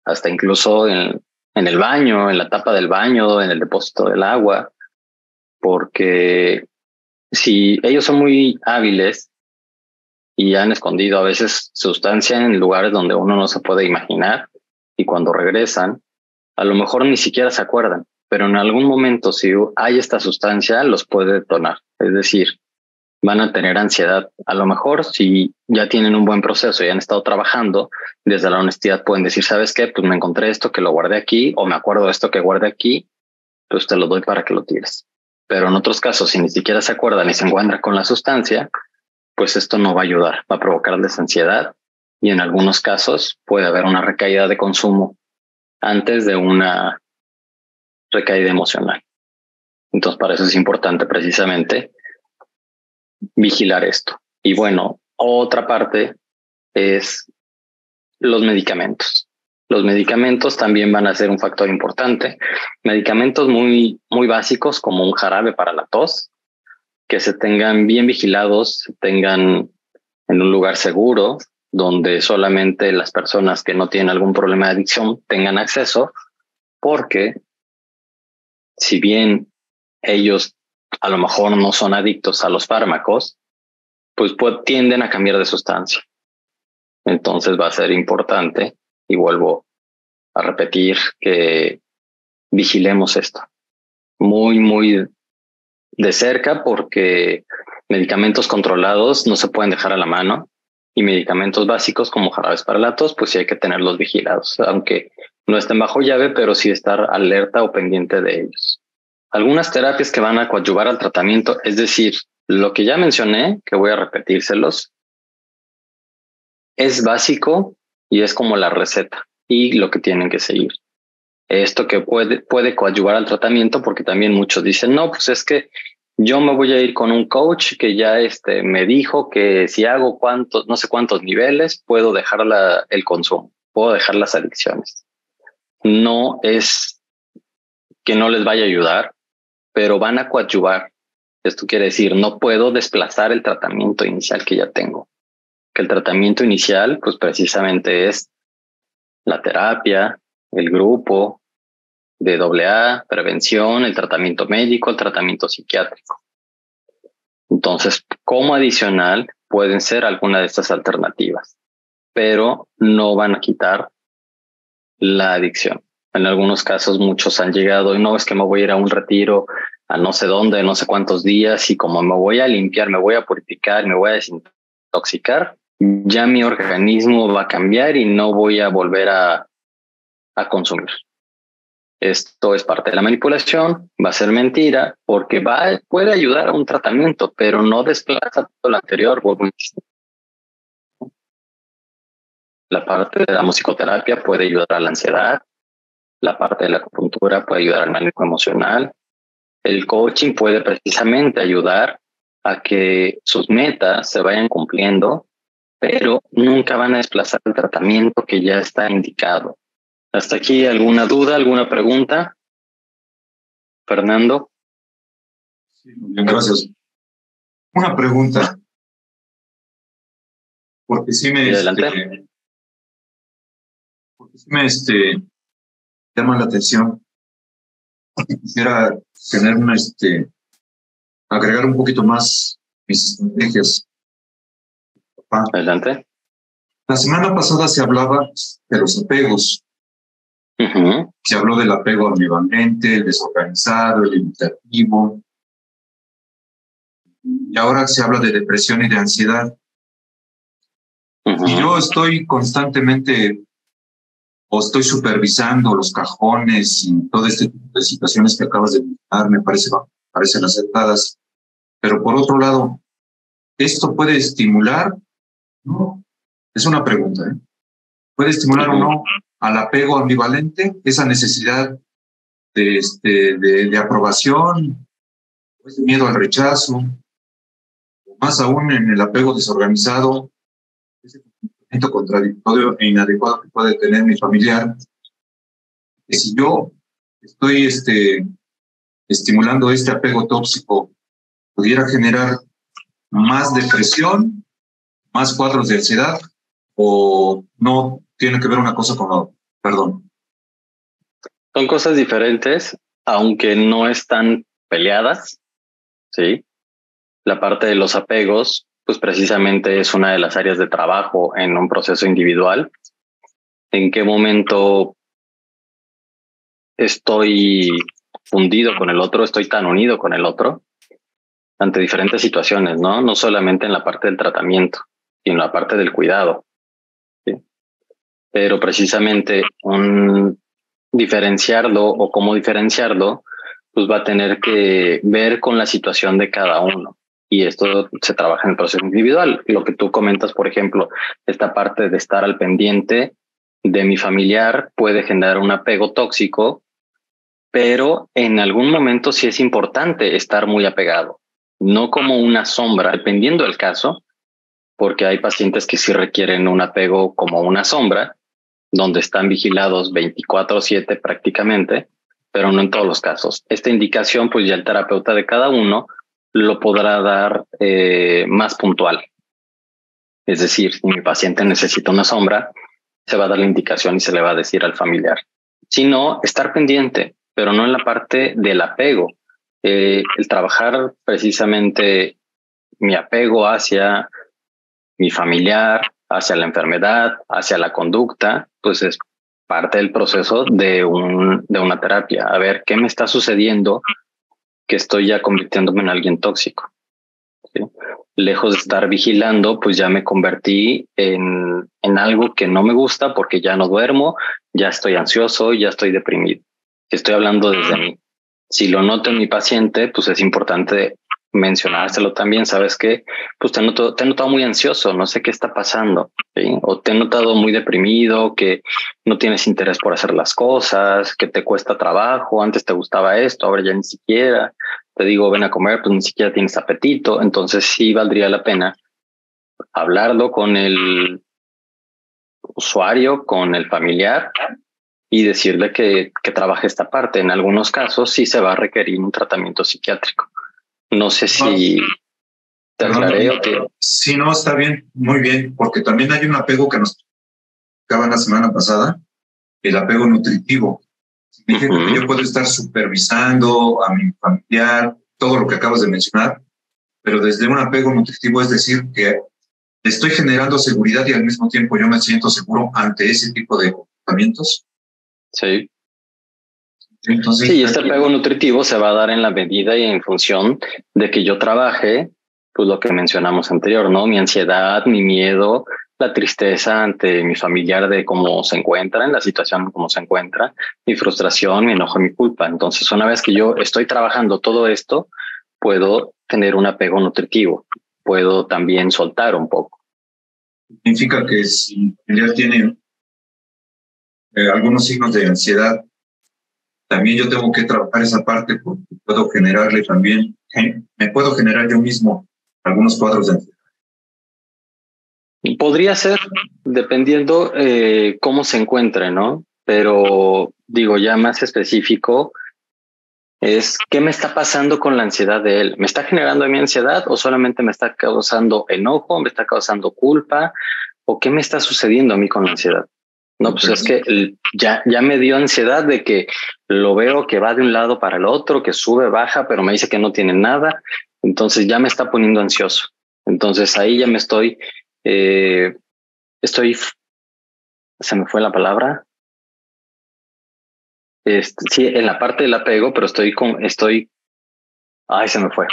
hasta incluso en el baño, en la tapa del baño, en el depósito del agua, porque si ellos son muy hábiles y han escondido a veces sustancia en lugares donde uno no se puede imaginar, y cuando regresan, a lo mejor ni siquiera se acuerdan, pero en algún momento si hay esta sustancia los puede detonar. Es decir, van a tener ansiedad. A lo mejor si ya tienen un buen proceso y han estado trabajando, desde la honestidad pueden decir, ¿sabes qué? Pues me encontré esto que lo guardé aquí, o me acuerdo de esto que guardé aquí, pues te lo doy para que lo tires. Pero en otros casos, si ni siquiera se acuerdan y se encuentran con la sustancia, pues esto no va a ayudar, va a provocarles ansiedad, y en algunos casos puede haber una recaída de consumo antes de una recaída emocional. Entonces, para eso es importante precisamente vigilar esto. Y bueno, otra parte es los medicamentos. Los medicamentos también van a ser un factor importante. Medicamentos muy básicos como un jarabe para la tos, que se tengan bien vigilados, se tengan en un lugar seguro, donde solamente las personas que no tienen algún problema de adicción tengan acceso, porque si bien ellos a lo mejor no son adictos a los fármacos, pues tienden a cambiar de sustancia. Entonces va a ser importante, y vuelvo a repetir, que vigilemos esto muy de cerca, porque medicamentos controlados no se pueden dejar a la mano, y medicamentos básicos como jarabes para la tos, pues sí hay que tenerlos vigilados, aunque no estén bajo llave, pero sí estar alerta o pendiente de ellos. Algunas terapias que van a coadyuvar al tratamiento, es decir, lo que ya mencioné, que voy a repetírselos, es básico y es como la receta y lo que tienen que seguir. Esto que puede coadyuvar al tratamiento, porque también muchos dicen, no, pues es que yo me voy a ir con un coach que ya me dijo que si hago no sé cuántos niveles, puedo dejar el consumo, puedo dejar las adicciones. No es que no les vaya a ayudar, pero van a coadyuvar. Esto quiere decir, no puedo desplazar el tratamiento inicial que ya tengo. Que el tratamiento inicial, pues precisamente es la terapia, el grupo de AA, prevención, el tratamiento médico, el tratamiento psiquiátrico. Entonces, como adicional, pueden ser alguna de estas alternativas, pero no van a quitar la adicción. En algunos casos, muchos han llegado y no, es que me voy a ir a un retiro a no sé dónde, no sé cuántos días, y como me voy a limpiar, me voy a purificar, me voy a desintoxicar, ya mi organismo va a cambiar y no voy a volver a consumir. Esto es parte de la manipulación, va a ser mentira, porque puede ayudar a un tratamiento, pero no desplaza todo lo anterior. La parte de la musicoterapia puede ayudar a la ansiedad, la parte de la acupuntura puede ayudar al manejo emocional, el coaching puede precisamente ayudar a que sus metas se vayan cumpliendo, pero nunca van a desplazar el tratamiento que ya está indicado. ¿Hasta aquí alguna duda, alguna pregunta? Fernando. Sí, bien, gracias. Una pregunta, porque sí me, llama la atención. Quisiera tener agregar un poquito más mis estrategias. Adelante. La semana pasada se hablaba de los apegos. Se habló del apego ambivalente, el desorganizado, el limitativo. Y ahora se habla de depresión y de ansiedad. Y yo estoy constantemente o estoy supervisando los cajones y todo este tipo de situaciones que acabas de mencionar, me parecen acertadas. Pero por otro lado, ¿esto puede estimular? No, es una pregunta, ¿eh? ¿Puede estimular o no al apego ambivalente, esa necesidad de aprobación, ese miedo al rechazo, o más aún en el apego desorganizado, ese comportamiento contradictorio e inadecuado que puede tener mi familiar? Que si yo estoy estimulando este apego tóxico, pudiera generar más depresión, más cuadros de ansiedad, o no tiene que ver una cosa con la otra? Perdón. Son cosas diferentes, aunque no están peleadas, ¿sí? La parte de los apegos, pues precisamente es una de las áreas de trabajo en un proceso individual. ¿En qué momento estoy fundido con el otro, estoy tan unido con el otro ante diferentes situaciones, ¿no? No solamente en la parte del tratamiento, sino en la parte del cuidado, ¿sí? Pero precisamente un diferenciarlo o cómo diferenciarlo, pues va a tener que ver con la situación de cada uno. Y esto se trabaja en el proceso individual. Lo que tú comentas, por ejemplo, esta parte de estar al pendiente de mi familiar puede generar un apego tóxico, pero en algún momento sí es importante estar muy apegado, no como una sombra, dependiendo del caso, porque hay pacientes que sí requieren un apego como una sombra, donde están vigilados 24/7 prácticamente, pero no en todos los casos. Esta indicación, pues ya el terapeuta de cada uno lo podrá dar más puntual. Es decir, si mi paciente necesita una sombra, se va a dar la indicación y se le va a decir al familiar. Si no, estar pendiente, pero no en la parte del apego. El trabajar precisamente mi apego hacia mi familiar, hacia la enfermedad, hacia la conducta, pues es parte del proceso de una terapia. A ver, ¿qué me está sucediendo que estoy ya convirtiéndome en alguien tóxico? ¿Sí? Lejos de estar vigilando, pues ya me convertí en algo que no me gusta porque ya no duermo, ya estoy ansioso, ya estoy deprimido. Estoy hablando desde mí. Si lo noto en mi paciente, pues es importante mencionárselo también. Sabes que pues te he notado muy ansioso, no sé qué está pasando, ¿sí? O te he notado muy deprimido, que no tienes interés por hacer las cosas, que te cuesta trabajo, antes te gustaba esto, ahora ya ni siquiera. Te digo, ven a comer, pues ni siquiera tienes apetito. Entonces sí valdría la pena hablarlo con el usuario, con el familiar, y decirle que trabaje esta parte. En algunos casos sí se va a requerir un tratamiento psiquiátrico. No sé si te aclaré o que... Sí, no, está bien, muy bien, porque también hay un apego que nos acaba la semana pasada, el apego nutritivo. Significa que yo puedo estar supervisando a mi familiar, todo lo que acabas de mencionar, pero desde un apego nutritivo, es decir, que estoy generando seguridad y al mismo tiempo yo me siento seguro ante ese tipo de comportamientos. Sí. Entonces, sí, este apego nutritivo se va a dar en la medida y en función de que yo trabaje, pues lo que mencionamos anterior, ¿no? Mi ansiedad, mi miedo, la tristeza ante mi familiar de cómo se encuentra, en la situación cómo se encuentra, mi frustración, mi enojo, mi culpa. Entonces, una vez que yo estoy trabajando todo esto, puedo tener un apego nutritivo, puedo también soltar un poco. Significa que si ya tiene algunos signos de ansiedad, también yo tengo que trabajar esa parte porque puedo generarle también, me puedo generar yo mismo algunos cuadros de ansiedad. Podría ser, dependiendo cómo se encuentre, ¿no? Pero digo, ya más específico, es qué me está pasando con la ansiedad de él. ¿Me está generando mi ansiedad o solamente me está causando enojo, me está causando culpa? ¿O qué me está sucediendo a mí con la ansiedad? No, pues es que ya me dio ansiedad de que lo veo que va de un lado para el otro, que sube, baja, pero me dice que no tiene nada. Entonces ya me está poniendo ansioso. Entonces ahí ya me se me fue la palabra. Sí, en la parte del apego, pero ay, se me fue.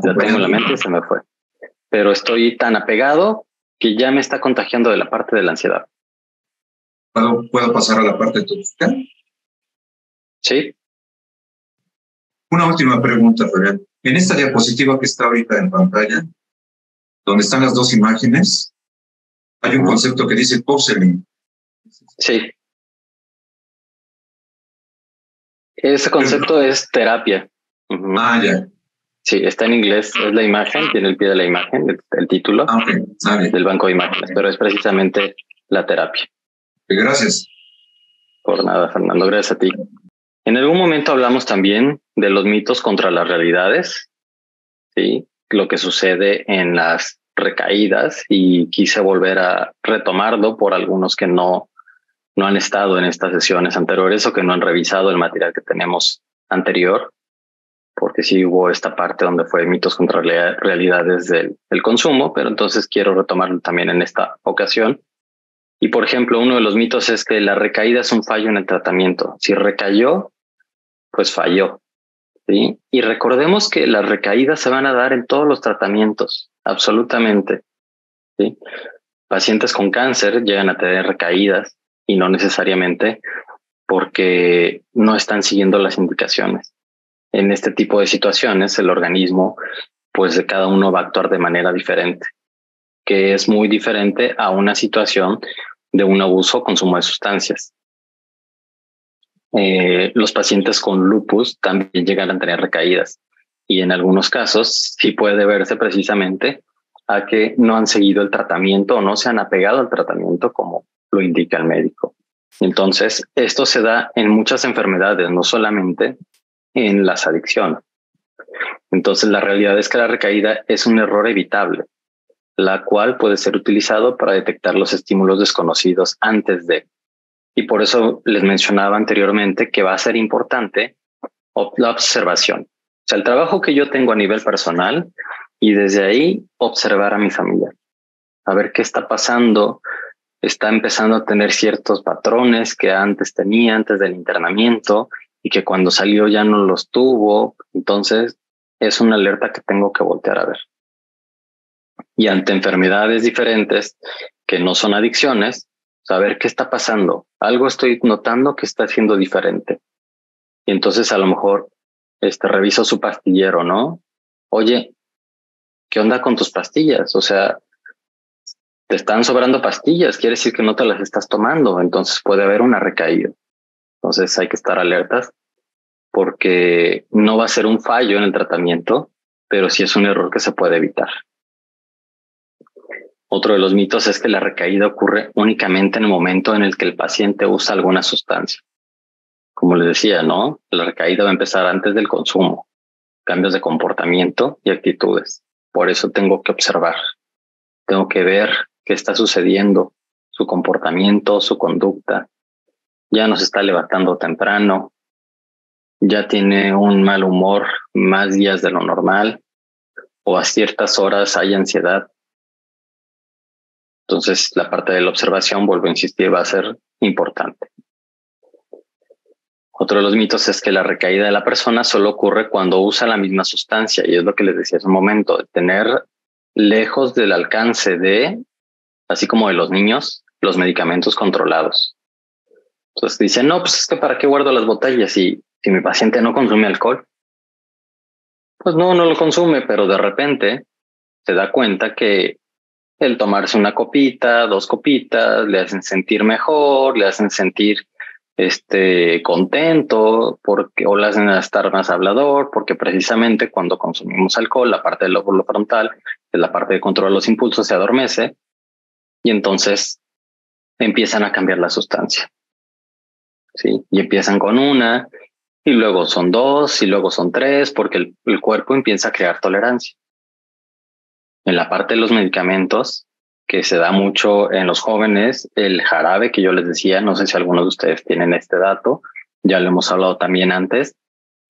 Ya tengo en la mente, se me fue. Pero estoy tan apegado que ya me está contagiando de la parte de la ansiedad. ¿Puedo pasar a la parte tóxica? Sí. Una última pregunta, Fabián. En esta diapositiva que está ahorita en pantalla, donde están las dos imágenes, hay un concepto que dice counseling. Sí. Ese concepto es terapia. Ah, ya. Sí, está en inglés, es la imagen, tiene el pie de la imagen, el título del banco de imágenes, pero es precisamente la terapia. Gracias. Por nada, Fernando, gracias a ti. En algún momento hablamos también de los mitos contra las realidades, ¿sí? Lo que sucede en las recaídas, y quise volver a retomarlo por algunos que no han estado en estas sesiones anteriores o que no han revisado el material que tenemos anterior, porque sí hubo esta parte donde fue mitos contra realidades del consumo, pero entonces quiero retomarlo también en esta ocasión. Y por ejemplo, uno de los mitos es que la recaída es un fallo en el tratamiento. Si recayó, pues falló, ¿sí? Y recordemos que las recaídas se van a dar en todos los tratamientos, absolutamente, ¿sí? Pacientes con cáncer llegan a tener recaídas y no necesariamente porque no están siguiendo las indicaciones. En este tipo de situaciones, el organismo, pues de cada uno va a actuar de manera diferente, que es muy diferente a una situación de un abuso o consumo de sustancias. Los pacientes con lupus también llegan a tener recaídas, y en algunos casos sí puede deberse precisamente a que no han seguido el tratamiento o no se han apegado al tratamiento como lo indica el médico. Entonces, esto se da en muchas enfermedades, no solamente en las adicciones. Entonces, la realidad es que la recaída es un error evitable, la cual puede ser utilizado para detectar los estímulos desconocidos antes de. Y por eso les mencionaba anteriormente que va a ser importante la observación. O sea, el trabajo que yo tengo a nivel personal, y desde ahí observar a mi familia, a ver qué está pasando. Está empezando a tener ciertos patrones que antes tenía, antes del internamiento, y que cuando salió ya no los tuvo. Entonces es una alerta que tengo que voltear a ver. Y ante enfermedades diferentes que no son adicciones, saber qué está pasando. Algo estoy notando que está siendo diferente. Y entonces a lo mejor reviso su pastillero, ¿no? Oye, ¿qué onda con tus pastillas? O sea, te están sobrando pastillas, quiere decir que no te las estás tomando, entonces puede haber una recaída. Entonces hay que estar alertas, porque no va a ser un fallo en el tratamiento, pero sí es un error que se puede evitar. Otro de los mitos es que la recaída ocurre únicamente en el momento en el que el paciente usa alguna sustancia. Como les decía, ¿no? La recaída va a empezar antes del consumo, cambios de comportamiento y actitudes. Por eso tengo que observar, tengo que ver qué está sucediendo, su comportamiento, su conducta. Ya no se está levantando temprano, ya tiene un mal humor más días de lo normal, o a ciertas horas hay ansiedad. Entonces, la parte de la observación, vuelvo a insistir, va a ser importante. Otro de los mitos es que la recaída de la persona solo ocurre cuando usa la misma sustancia, y es lo que les decía hace un momento, tener lejos del alcance de, así como de los niños, los medicamentos controlados. Entonces dicen, no, pues es que ¿para qué guardo las botellas si mi paciente no consume alcohol? Pues no lo consume, pero de repente se da cuenta que el tomarse una copita, 2 copitas, le hacen sentir mejor, le hacen sentir contento, o le hacen estar más hablador, porque precisamente cuando consumimos alcohol, la parte del lóbulo frontal, que es la parte de control de los impulsos, se adormece, y entonces empiezan a cambiar la sustancia. ¿Sí? Y empiezan con una, y luego son 2, y luego son 3, porque el cuerpo empieza a crear tolerancia. En la parte de los medicamentos, que se da mucho en los jóvenes, el jarabe que yo les decía, no sé si algunos de ustedes tienen este dato, ya lo hemos hablado también antes,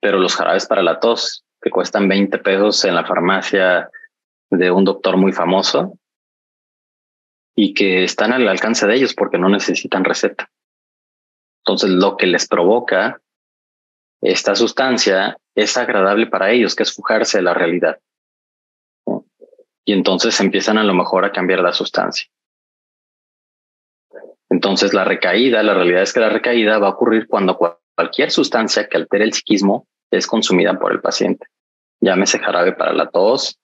pero los jarabes para la tos, que cuestan 20 pesos en la farmacia de un doctor muy famoso, y que están al alcance de ellos porque no necesitan receta. Entonces, lo que les provoca esta sustancia es agradable para ellos, que es fugarse de la realidad. Y entonces empiezan a lo mejor a cambiar la sustancia. Entonces la realidad es que la recaída va a ocurrir cuando cualquier sustancia que altere el psiquismo es consumida por el paciente. Llámese jarabe para la tos,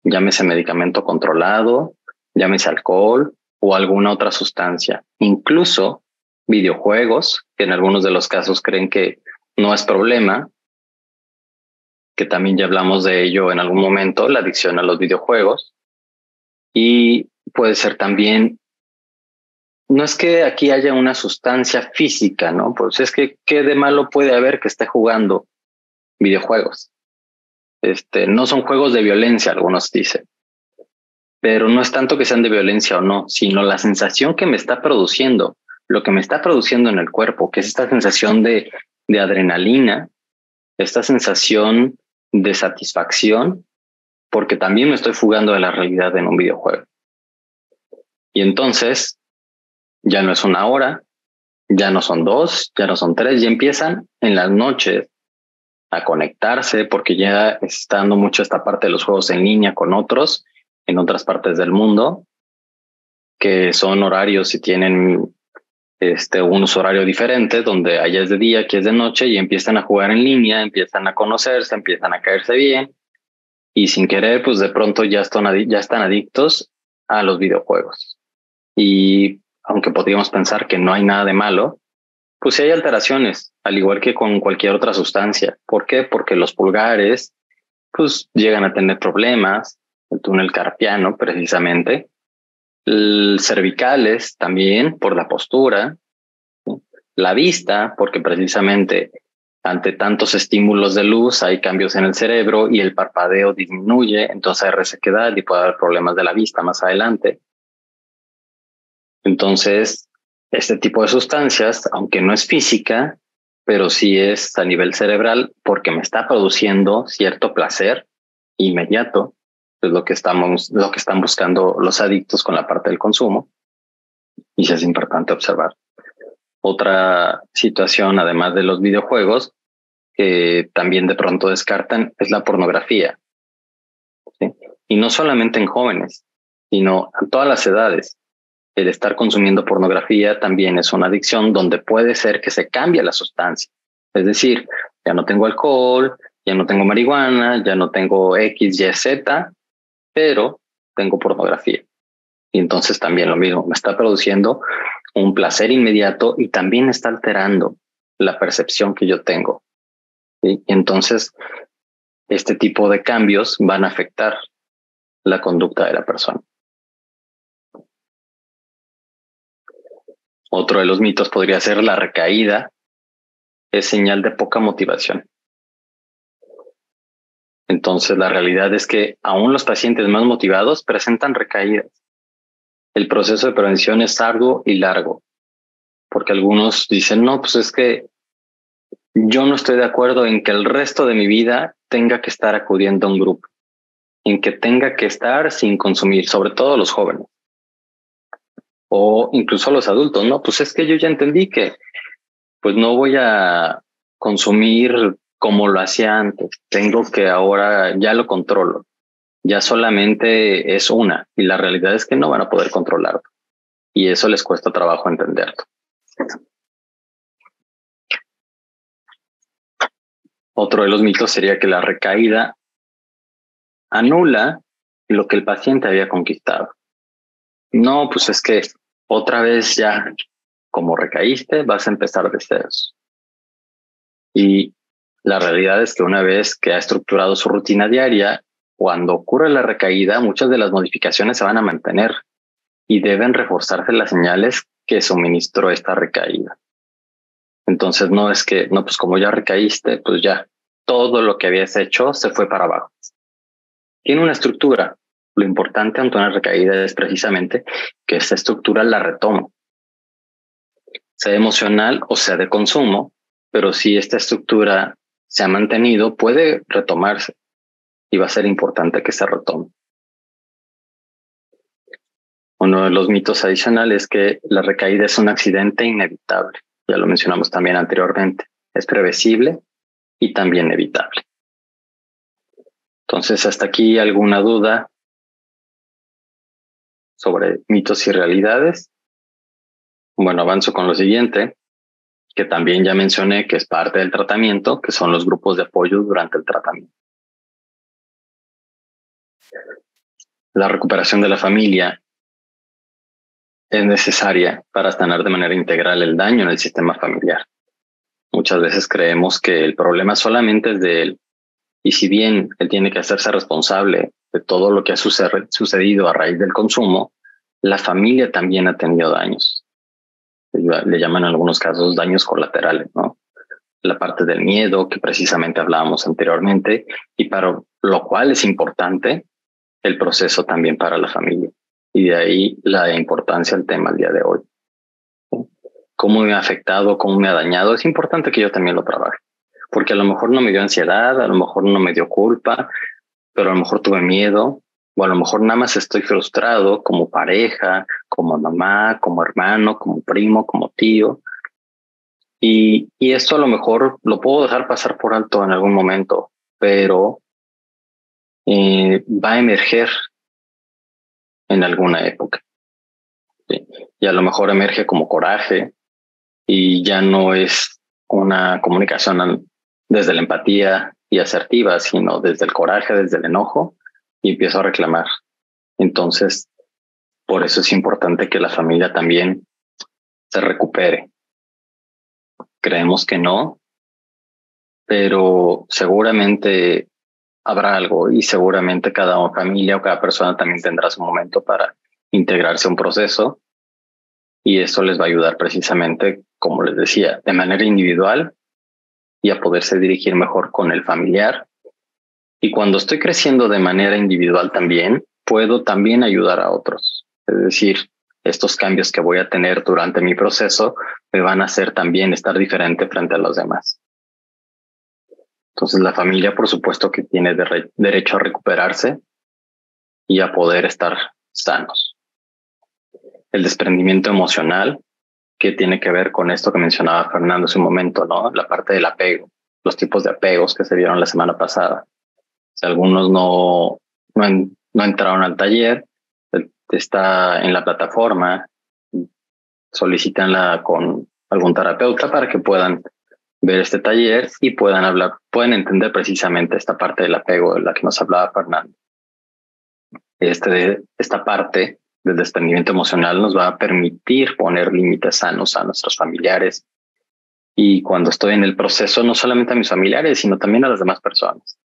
llámese medicamento controlado, llámese alcohol o alguna otra sustancia. Incluso videojuegos, que en algunos de los casos creen que no es problema, que también ya hablamos de ello en algún momento, la adicción a los videojuegos. Y puede ser también, no es que aquí haya una sustancia física, ¿no? Pues es que ¿qué de malo puede haber que esté jugando videojuegos? No son juegos de violencia, algunos dicen, pero no es tanto que sean de violencia o no, sino la sensación que me está produciendo, lo que me está produciendo en el cuerpo, que es esta sensación de adrenalina, esta sensación de satisfacción, porque también me estoy fugando de la realidad en un videojuego. Y entonces ya no es una hora, ya no son 2, ya no son 3, ya empiezan en las noches a conectarse, porque ya está dando mucho esta parte de los juegos en línea con otros en otras partes del mundo, que son horarios y tienen un uso horario diferente, donde allá es de día, aquí es de noche, y empiezan a jugar en línea, empiezan a conocerse, empiezan a caerse bien, y sin querer, pues de pronto ya están adictos a los videojuegos. Y aunque podríamos pensar que no hay nada de malo, pues sí hay alteraciones, al igual que con cualquier otra sustancia. ¿Por qué? Porque los pulgares pues llegan a tener problemas, el túnel carpiano precisamente, cervicales también por la postura, ¿sí? La vista, porque precisamente ante tantos estímulos de luz hay cambios en el cerebro y el parpadeo disminuye, entonces hay resequedad y puede haber problemas de la vista más adelante. Entonces, este tipo de sustancias, aunque no es física, pero sí es a nivel cerebral porque me está produciendo cierto placer inmediato, es lo que están buscando los adictos con la parte del consumo, y eso es importante observar. Otra situación, además de los videojuegos, que también de pronto descartan, es la pornografía, ¿sí? Y no solamente en jóvenes, sino a todas las edades. El estar consumiendo pornografía también es una adicción donde puede ser que se cambie la sustancia. Es decir, ya no tengo alcohol, ya no tengo marihuana, ya no tengo X, Y, Z, pero tengo pornografía. Y entonces también lo mismo, me está produciendo un placer inmediato y también está alterando la percepción que yo tengo. ¿Sí? Y entonces, este tipo de cambios van a afectar la conducta de la persona. Otro de los mitos podría ser la recaída es señal de poca motivación. Entonces, la realidad es que aún los pacientes más motivados presentan recaídas. El proceso de prevención es arduo y largo, porque algunos dicen, no, pues es que yo no estoy de acuerdo en que el resto de mi vida tenga que estar acudiendo a un grupo, en que tenga que estar sin consumir, sobre todo los jóvenes o incluso los adultos. No, pues es que yo ya entendí que pues no voy a consumir como lo hacía antes. Tengo que ahora ya lo controlo. Ya solamente es una y la realidad es que no van a poder controlarlo y eso les cuesta trabajo entenderlo. Otro de los mitos sería que la recaída anula lo que el paciente había conquistado. No, pues es que otra vez ya como recaíste vas a empezar de ceros. Y la realidad es que una vez que ha estructurado su rutina diaria, cuando ocurre la recaída, muchas de las modificaciones se van a mantener y deben reforzarse las señales que suministró esta recaída. Entonces no es que, no, pues como ya recaíste, pues ya todo lo que habías hecho se fue para abajo. Tiene una estructura. Lo importante ante una recaída es precisamente que esta estructura la retomo, sea emocional o sea de consumo, pero si esta estructura se ha mantenido, puede retomarse y va a ser importante que se retome. Uno de los mitos adicionales es que la recaída es un accidente inevitable. Ya lo mencionamos también anteriormente. Es previsible y también evitable. Entonces, hasta aquí alguna duda sobre mitos y realidades. Bueno, avanzo con lo siguiente, que también ya mencioné que es parte del tratamiento, que son los grupos de apoyo durante el tratamiento. La recuperación de la familia es necesaria para sanar de manera integral el daño en el sistema familiar. Muchas veces creemos que el problema solamente es de él, y si bien él tiene que hacerse responsable de todo lo que ha sucedido a raíz del consumo, la familia también ha tenido daños. Le llaman en algunos casos daños colaterales, ¿no? la parte del miedo que precisamente hablábamos anteriormente, y para lo cual es importante el proceso también para la familia. Y de ahí la importancia del tema el día de hoy. ¿Cómo me ha afectado? ¿Cómo me ha dañado? Es importante que yo también lo trabaje, porque a lo mejor no me dio ansiedad, a lo mejor no me dio culpa, pero a lo mejor tuve miedo, o a lo mejor nada más estoy frustrado como pareja, como mamá, como hermano, como primo, como tío. Y esto a lo mejor lo puedo dejar pasar por alto en algún momento, pero va a emerger en alguna época. ¿Sí? Y a lo mejor emerge como coraje y ya no es una comunicación desde la empatía y asertiva, sino desde el coraje, desde el enojo, y empiezo a reclamar. Entonces, por eso es importante que la familia también se recupere. Creemos que no, pero seguramente habrá algo y seguramente cada familia o cada persona también tendrá su momento para integrarse a un proceso, y eso les va a ayudar precisamente, como les decía, de manera individual y a poderse dirigir mejor con el familiar. Y cuando estoy creciendo de manera individual también, puedo también ayudar a otros. Es decir, estos cambios que voy a tener durante mi proceso me van a hacer también estar diferente frente a los demás. Entonces la familia, por supuesto, que tiene derecho a recuperarse y a poder estar sanos. El desprendimiento emocional, que tiene que ver con esto que mencionaba Fernando hace un momento, ¿no? La parte del apego, los tipos de apegos que se vieron la semana pasada. Si algunos no entraron al taller, está en la plataforma, solicitanla con algún terapeuta para que puedan ver este taller y pueden entender precisamente esta parte del apego de la que nos hablaba Fernando. Esta parte del desprendimiento emocional nos va a permitir poner límites sanos a nuestros familiares, y cuando estoy en el proceso, no solamente a mis familiares, sino también a las demás personas,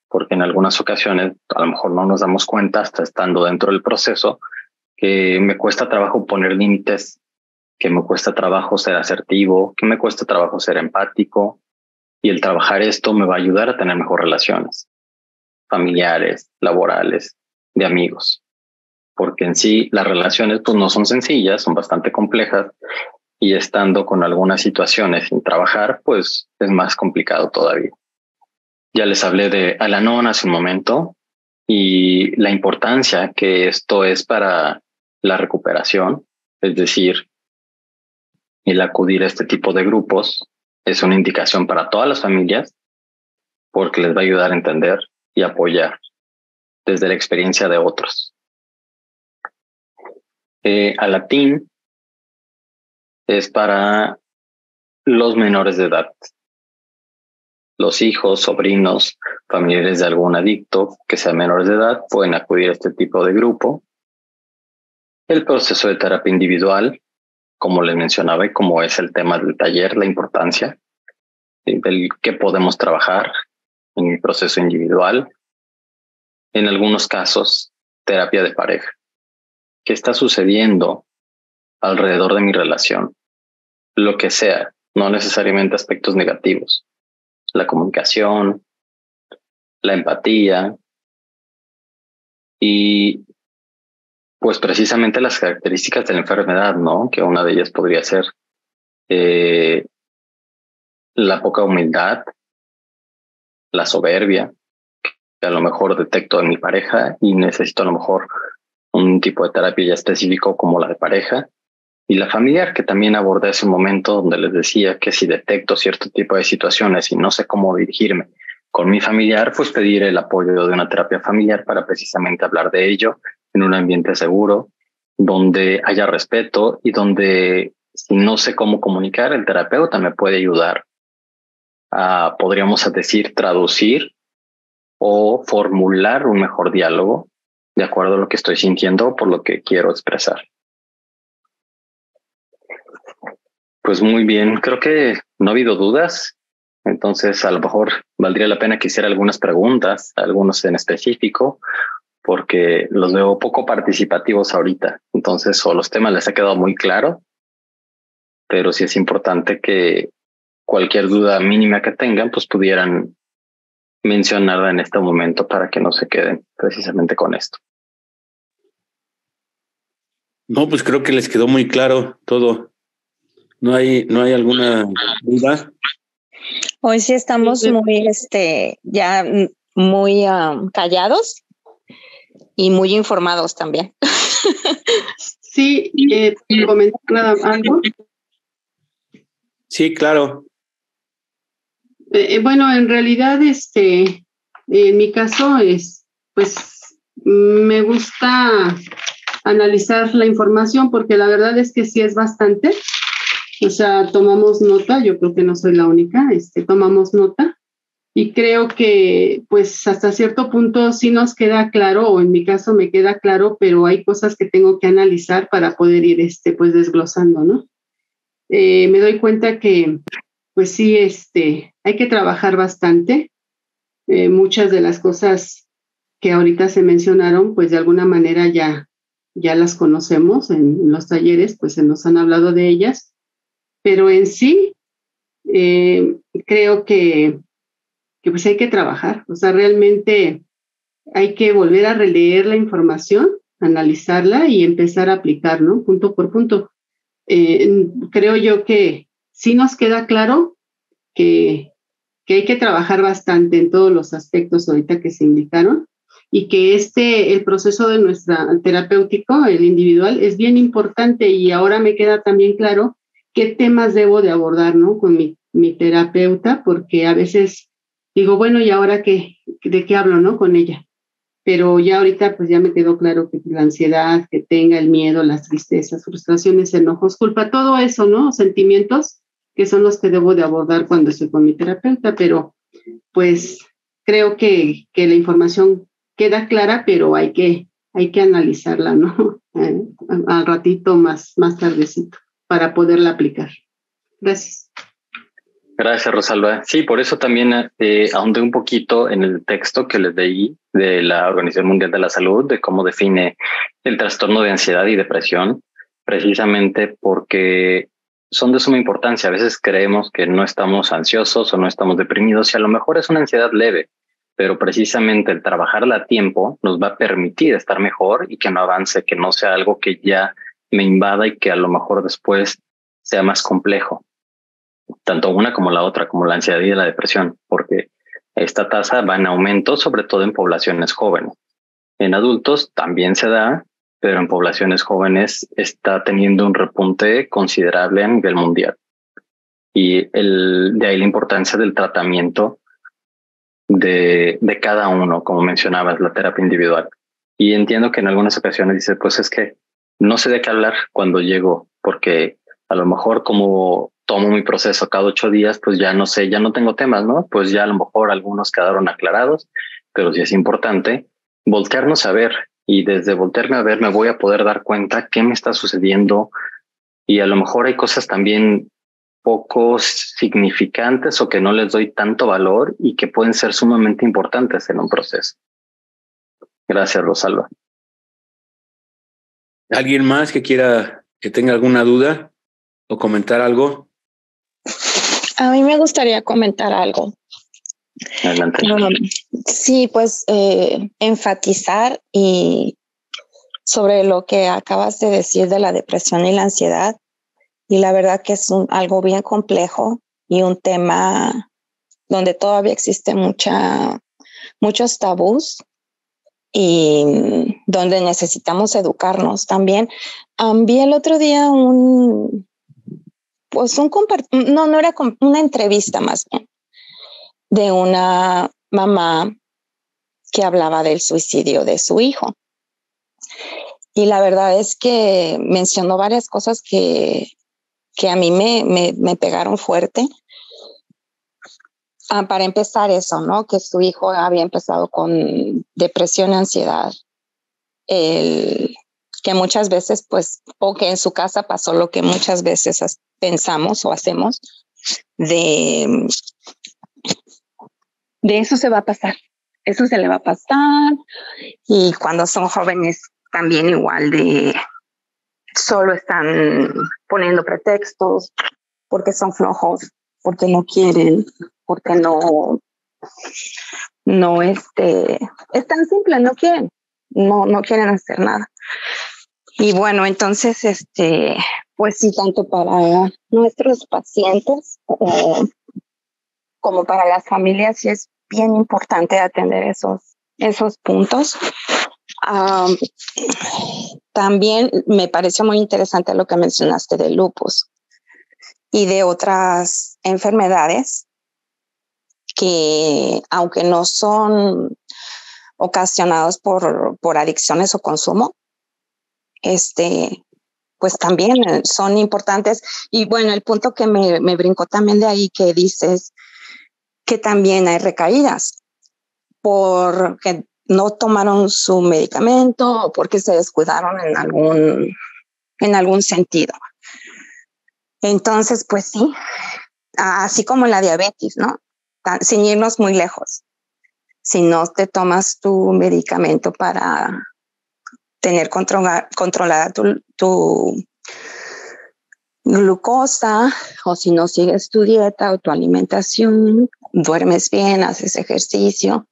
porque en algunas ocasiones a lo mejor no nos damos cuenta hasta estando dentro del proceso que me cuesta trabajo poner límites, que me cuesta trabajo ser asertivo, que me cuesta trabajo ser empático, y el trabajar esto me va a ayudar a tener mejor relaciones familiares, laborales, de amigos, porque en sí las relaciones pues no son sencillas, son bastante complejas, y estando con algunas situaciones sin trabajar pues es más complicado todavía. Ya les hablé de Al-Anon hace un momento y la importancia que esto es para la recuperación, es decir, el acudir a este tipo de grupos es una indicación para todas las familias, porque les va a ayudar a entender y apoyar desde la experiencia de otros. Alatín es para los menores de edad, los hijos, sobrinos, familiares de algún adicto que sean menores de edad pueden acudir a este tipo de grupo. El proceso de terapia individual, como les mencionaba y como es el tema del taller, la importancia del que podemos trabajar en mi proceso individual. En algunos casos, terapia de pareja. ¿Qué está sucediendo alrededor de mi relación? Lo que sea, no necesariamente aspectos negativos. La comunicación, la empatía y pues precisamente las características de la enfermedad, ¿no? Que una de ellas podría ser la poca humildad, la soberbia, que a lo mejor detecto en mi pareja y necesito a lo mejor un tipo de terapia ya específico como la de pareja, y la familiar, que también abordé hace un momento, donde les decía que si detecto cierto tipo de situaciones y no sé cómo dirigirme con mi familiar, pues pedir el apoyo de una terapia familiar para precisamente hablar de ello en un ambiente seguro, donde haya respeto y donde, si no sé cómo comunicar, el terapeuta me puede ayudar a, podríamos decir, traducir o formular un mejor diálogo de acuerdo a lo que estoy sintiendo o por lo que quiero expresar. Pues muy bien, creo que no ha habido dudas. Entonces, a lo mejor valdría la pena que hiciera algunas preguntas, algunos en específico, porque los veo poco participativos ahorita. Entonces, o los temas les ha quedado muy claro, pero sí es importante que cualquier duda mínima que tengan, pues pudieran mencionarla en este momento para que no se queden precisamente con esto. No, pues creo que les quedó muy claro todo. ¿No hay alguna duda? Hoy sí estamos muy, ya muy callados y muy informados también. Sí, comentar algo. Sí, claro. Bueno, en realidad, en mi caso pues, me gusta analizar la información porque la verdad es que sí es bastante. O sea, tomamos nota, yo creo que no soy la única, tomamos nota y creo que pues hasta cierto punto sí nos queda claro, o en mi caso me queda claro, pero hay cosas que tengo que analizar para poder ir pues desglosando, ¿no? Me doy cuenta que pues sí, hay que trabajar bastante. Muchas de las cosas que ahorita se mencionaron, pues de alguna manera ya las conocemos en los talleres, pues se nos han hablado de ellas. Pero en sí, creo que pues hay que trabajar, o sea, realmente hay que volver a releer la información, analizarla y empezar a aplicar, ¿no? Punto por punto. Creo yo que sí nos queda claro que hay que trabajar bastante en todos los aspectos ahorita que se indicaron y que el proceso de nuestra terapéutico, el individual, es bien importante y ahora me queda también claro qué temas debo de abordar, ¿no? Con mi terapeuta, porque a veces digo, bueno, ¿y ahora de qué hablo, no? Con ella. Pero ya ahorita pues ya me quedó claro que la ansiedad, que tenga el miedo, las tristezas, frustraciones, enojos, culpa, todo eso, ¿no? Sentimientos que son los que debo de abordar cuando estoy con mi terapeuta, pero pues creo que la información queda clara, pero hay que analizarla, ¿no? Al ratito más tardecito para poderla aplicar. Gracias. Gracias, Rosalba. Sí, por eso también ahondé un poquito en el texto que les leí de la Organización Mundial de la Salud, de cómo define el trastorno de ansiedad y depresión, precisamente porque son de suma importancia. A veces creemos que no estamos ansiosos o no estamos deprimidos y a lo mejor es una ansiedad leve, pero precisamente el trabajarla a tiempo nos va a permitir estar mejor y que no avance, que no sea algo que ya me invada y que a lo mejor después sea más complejo. Tanto una como la otra, como la ansiedad y la depresión, porque esta tasa va en aumento, sobre todo en poblaciones jóvenes. En adultos también se da, pero en poblaciones jóvenes está teniendo un repunte considerable a nivel mundial. Y de ahí la importancia del tratamiento de cada uno, como mencionabas, la terapia individual. Y entiendo que en algunas ocasiones dice, pues es que no sé de qué hablar cuando llego, porque a lo mejor como tomo mi proceso cada 8 días, pues ya no sé, ya no tengo temas, ¿no? Pues ya a lo mejor algunos quedaron aclarados, pero sí es importante voltearnos a ver y desde voltearme a ver me voy a poder dar cuenta qué me está sucediendo y a lo mejor hay cosas también poco significantes o que no les doy tanto valor y que pueden ser sumamente importantes en un proceso. Gracias, Rosalba. ¿Alguien más que tenga alguna duda o comentar algo? A mí me gustaría comentar algo. Adelante. Sí, pues enfatizar y sobre lo que acabas de decir de la depresión y la ansiedad. Y la verdad que es algo bien complejo y un tema donde todavía existe muchos tabús y donde necesitamos educarnos también. Vi el otro día no era una entrevista más bien de una mamá que hablaba del suicidio de su hijo. Y la verdad es que mencionó varias cosas que a mí me pegaron fuerte. Para empezar eso, ¿no? Que su hijo había empezado con depresión, ansiedad, que muchas veces, pues, o que en su casa pasó lo que muchas veces pensamos o hacemos, de eso se va a pasar, eso se le va a pasar, y cuando son jóvenes también igual de solo están poniendo pretextos porque son flojos porque no quieren, porque no es tan simple, no quieren, no quieren hacer nada. Y bueno, entonces, pues sí, tanto para nuestros pacientes como para las familias, sí es bien importante atender esos puntos. También me pareció muy interesante lo que mencionaste del lupus y de otras enfermedades que, aunque no son ocasionados por adicciones o consumo, pues también son importantes. Y bueno, el punto que me brincó también de ahí, que dices que también hay recaídas porque no tomaron su medicamento o porque se descuidaron en algún sentido. Entonces, pues sí, así como la diabetes, ¿no? Sin irnos muy lejos. Si no te tomas tu medicamento para tener controlada tu glucosa, o si no sigues tu dieta o tu alimentación, duermes bien, haces ejercicio,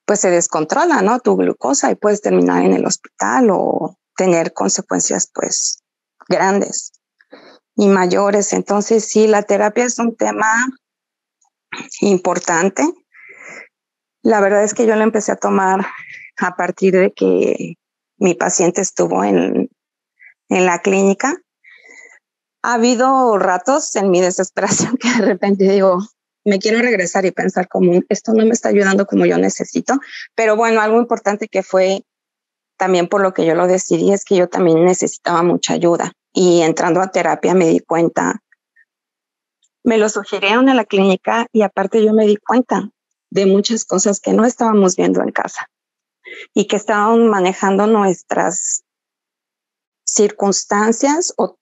pues se descontrola, ¿no? Tu glucosa y puedes terminar en el hospital o tener consecuencias, pues, grandes y mayores. Entonces, sí, la terapia es un tema importante. La verdad es que yo lo empecé a tomar a partir de que mi paciente estuvo en la clínica. Ha habido ratos en mi desesperación que de repente digo, me quiero regresar y pensar como esto no me está ayudando como yo necesito. Pero bueno, algo importante que fue también por lo que yo lo decidí es que yo también necesitaba mucha ayuda. Y entrando a terapia me di cuenta, me lo sugirieron en la clínica y aparte yo me di cuenta de muchas cosas que no estábamos viendo en casa y que estaban manejando nuestras circunstancias o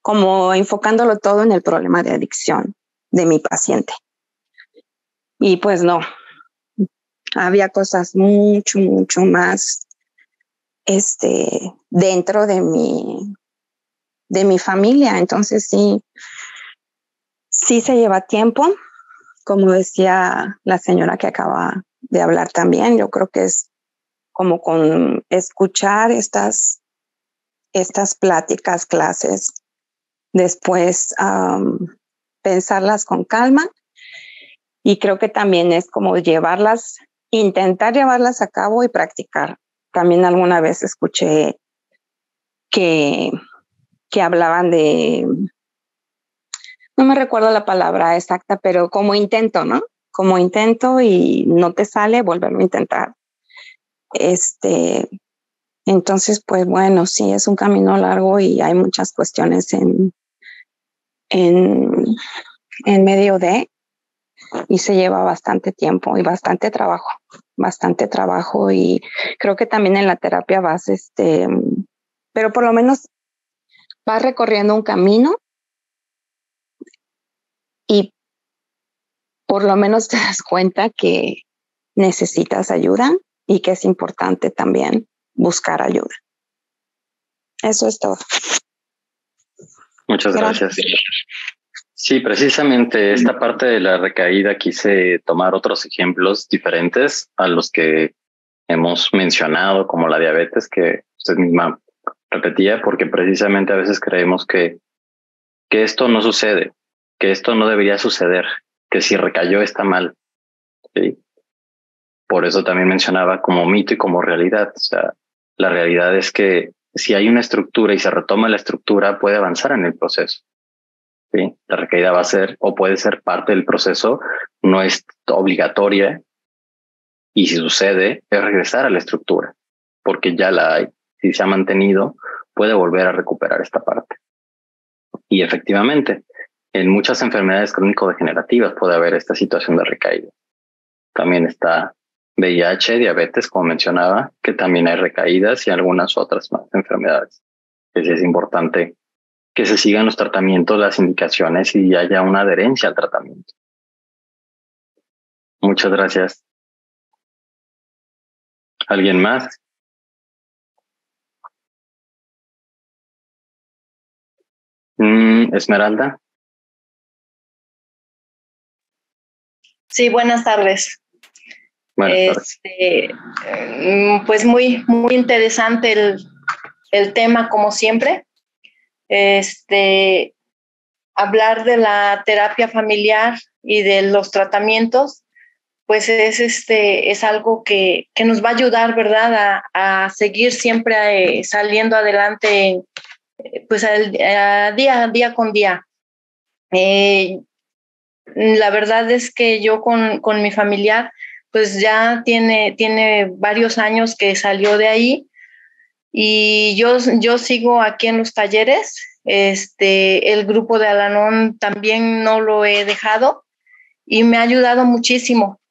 como enfocándolo todo en el problema de adicción de mi paciente. Y pues no, había cosas mucho más dentro de mi familia. Entonces sí se lleva tiempo, como decía la señora que acaba de hablar también. Yo creo que es como con escuchar estas pláticas, clases, después pensarlas con calma, y creo que también es como intentar llevarlas a cabo y practicar. También alguna vez escuché que hablaban de, no me recuerdo la palabra exacta, pero como intento, ¿no? Como intento y no te sale, volverlo a intentar. Entonces, pues bueno, sí, es un camino largo y hay muchas cuestiones en medio de, y se lleva bastante tiempo y bastante trabajo, y creo que también en la terapia vas, pero por lo menos vas recorriendo un camino y por lo menos te das cuenta que necesitas ayuda y que es importante también buscar ayuda. Eso es todo. Muchas gracias. Sí, precisamente esta parte de la recaída quise tomar otros ejemplos diferentes a los que hemos mencionado, como la diabetes, que usted misma repetía, porque precisamente a veces creemos que esto no sucede, que esto no debería suceder, que si recayó está mal. ¿Sí? Por eso también mencionaba como mito y como realidad. O sea, la realidad es que si hay una estructura y se retoma la estructura, puede avanzar en el proceso. ¿Sí? La recaída va a ser o puede ser parte del proceso, no es obligatoria, y si sucede es regresar a la estructura, porque ya la hay. Si se ha mantenido, puede volver a recuperar esta parte. Y efectivamente, en muchas enfermedades crónico-degenerativas puede haber esta situación de recaída. También está VIH, diabetes, como mencionaba, que también hay recaídas, y algunas otras más enfermedades. Es importante que se sigan los tratamientos, las indicaciones, y haya una adherencia al tratamiento. Muchas gracias. ¿Alguien más? Esmeralda. Sí, buenas tardes. Buenas tardes. Pues muy interesante el tema, como siempre. Hablar de la terapia familiar y de los tratamientos, pues es algo que nos va a ayudar, ¿verdad?, a seguir siempre saliendo adelante, pues día con día. La verdad es que yo con mi familiar, pues ya tiene varios años que salió de ahí, y yo sigo aquí en los talleres. El grupo de Al-Anon también no lo he dejado y me ha ayudado muchísimo.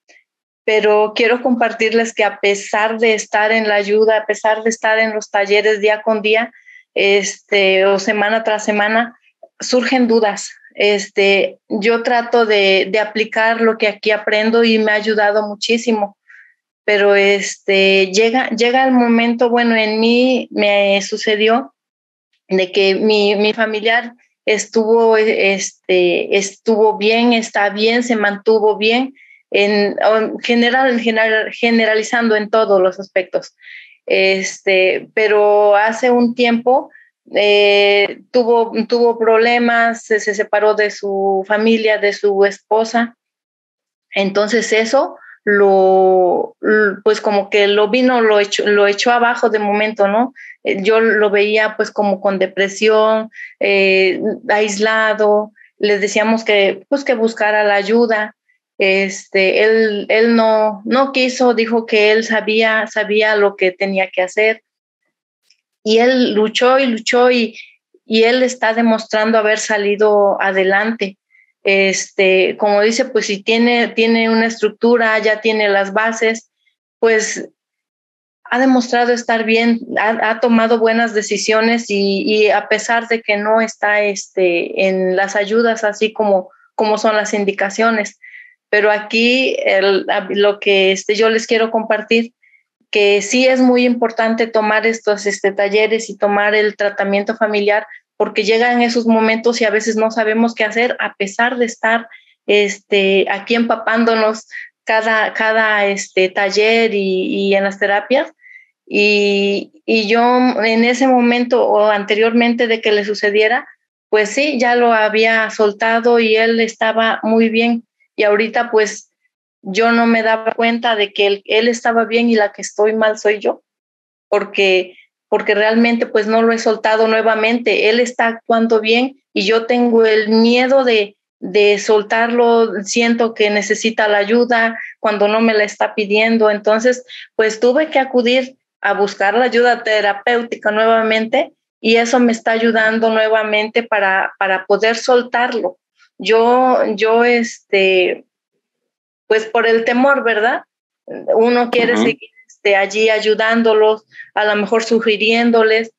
Pero quiero compartirles que a pesar de estar en la ayuda, a pesar de estar en los talleres día con día, o semana tras semana, surgen dudas. Yo trato de aplicar lo que aquí aprendo y me ha ayudado muchísimo. Pero llega el momento, bueno, en mí me sucedió de que mi familiar estuvo bien, está bien, se mantuvo bien, generalizando en todos los aspectos. Pero hace un tiempo tuvo problemas, se separó de su familia, de su esposa. Entonces eso pues como que lo echó abajo de momento, ¿no? Yo lo veía pues como con depresión, aislado. Les decíamos que buscara la ayuda. Él no quiso, dijo que él sabía lo que tenía que hacer, y él luchó y él está demostrando haber salido adelante. Como dice, pues si tiene una estructura, ya tiene las bases, pues ha demostrado estar bien, ha tomado buenas decisiones, y a pesar de que no está en las ayudas así como son las indicaciones. Pero aquí lo que yo les quiero compartir, que sí es muy importante tomar estos talleres y tomar el tratamiento familiar, porque llegan esos momentos y a veces no sabemos qué hacer, a pesar de estar aquí empapándonos cada taller y en las terapias. Y yo en ese momento o anteriormente de que le sucediera, pues sí, ya lo había soltado y él estaba muy bien. Y ahorita pues yo no me daba cuenta de que él estaba bien y la que estoy mal soy yo, porque realmente pues no lo he soltado nuevamente. Él está actuando bien y yo tengo el miedo de soltarlo. Siento que necesita la ayuda cuando no me la está pidiendo. Entonces pues tuve que acudir a buscar la ayuda terapéutica nuevamente, y eso me está ayudando nuevamente para poder soltarlo. Yo pues por el temor, ¿verdad? Uno quiere seguir allí ayudándolos, a lo mejor sugiriéndoles,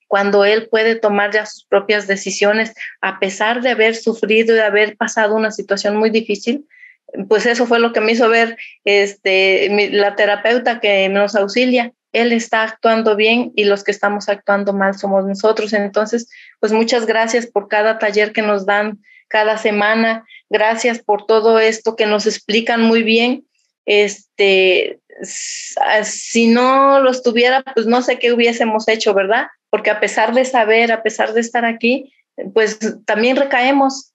cuando él puede tomar ya sus propias decisiones, a pesar de haber sufrido y de haber pasado una situación muy difícil. Pues eso fue lo que me hizo ver la terapeuta que nos auxilia. Él está actuando bien y los que estamos actuando mal somos nosotros. Entonces, pues muchas gracias por cada taller que nos dan cada semana. Gracias por todo esto que nos explican muy bien. Si no los tuviera, pues no sé qué hubiésemos hecho, ¿verdad? Porque a pesar de saber, a pesar de estar aquí, pues también recaemos,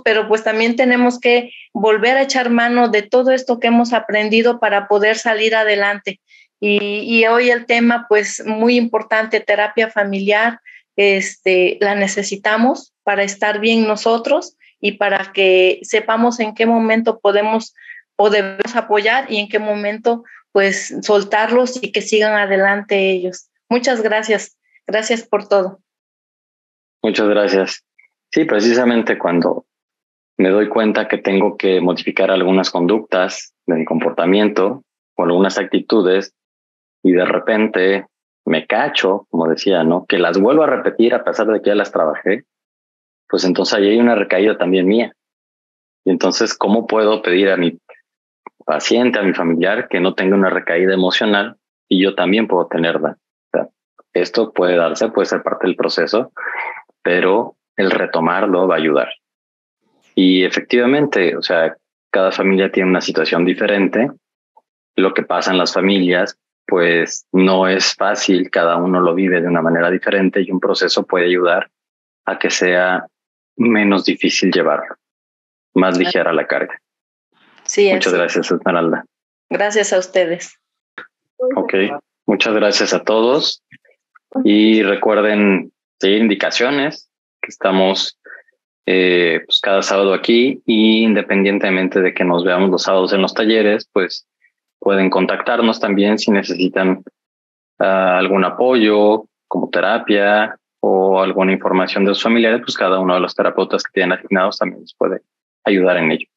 pero pues también tenemos que volver a echar mano de todo esto que hemos aprendido para poder salir adelante. Y hoy el tema, pues muy importante, terapia familiar, la necesitamos para estar bien nosotros y para que sepamos en qué momento podemos o debemos apoyar y en qué momento pues soltarlos y que sigan adelante ellos. Muchas gracias. Gracias por todo. Muchas gracias. Sí, precisamente cuando me doy cuenta que tengo que modificar algunas conductas de mi comportamiento o algunas actitudes, y de repente me cacho, como decía, ¿no? Que las vuelvo a repetir a pesar de que ya las trabajé, pues entonces ahí hay una recaída también mía. Y entonces, ¿cómo puedo pedir a mi paciente, a mi familiar, que no tenga una recaída emocional y yo también puedo tenerla? O sea, esto puede darse, puede ser parte del proceso, pero el retomarlo va a ayudar. Y efectivamente, o sea, cada familia tiene una situación diferente. Lo que pasa en las familias, pues no es fácil, cada uno lo vive de una manera diferente y un proceso puede ayudar a que sea menos difícil llevarlo, más ligera la carga. Sí, muchas gracias, Esmeralda. Gracias a ustedes. Ok, muchas gracias a todos y recuerden seguir indicaciones, que estamos pues cada sábado aquí, y independientemente de que nos veamos los sábados en los talleres, pues pueden contactarnos también si necesitan algún apoyo como terapia o alguna información de sus familiares, pues cada uno de los terapeutas que tienen asignados también les puede ayudar en ello.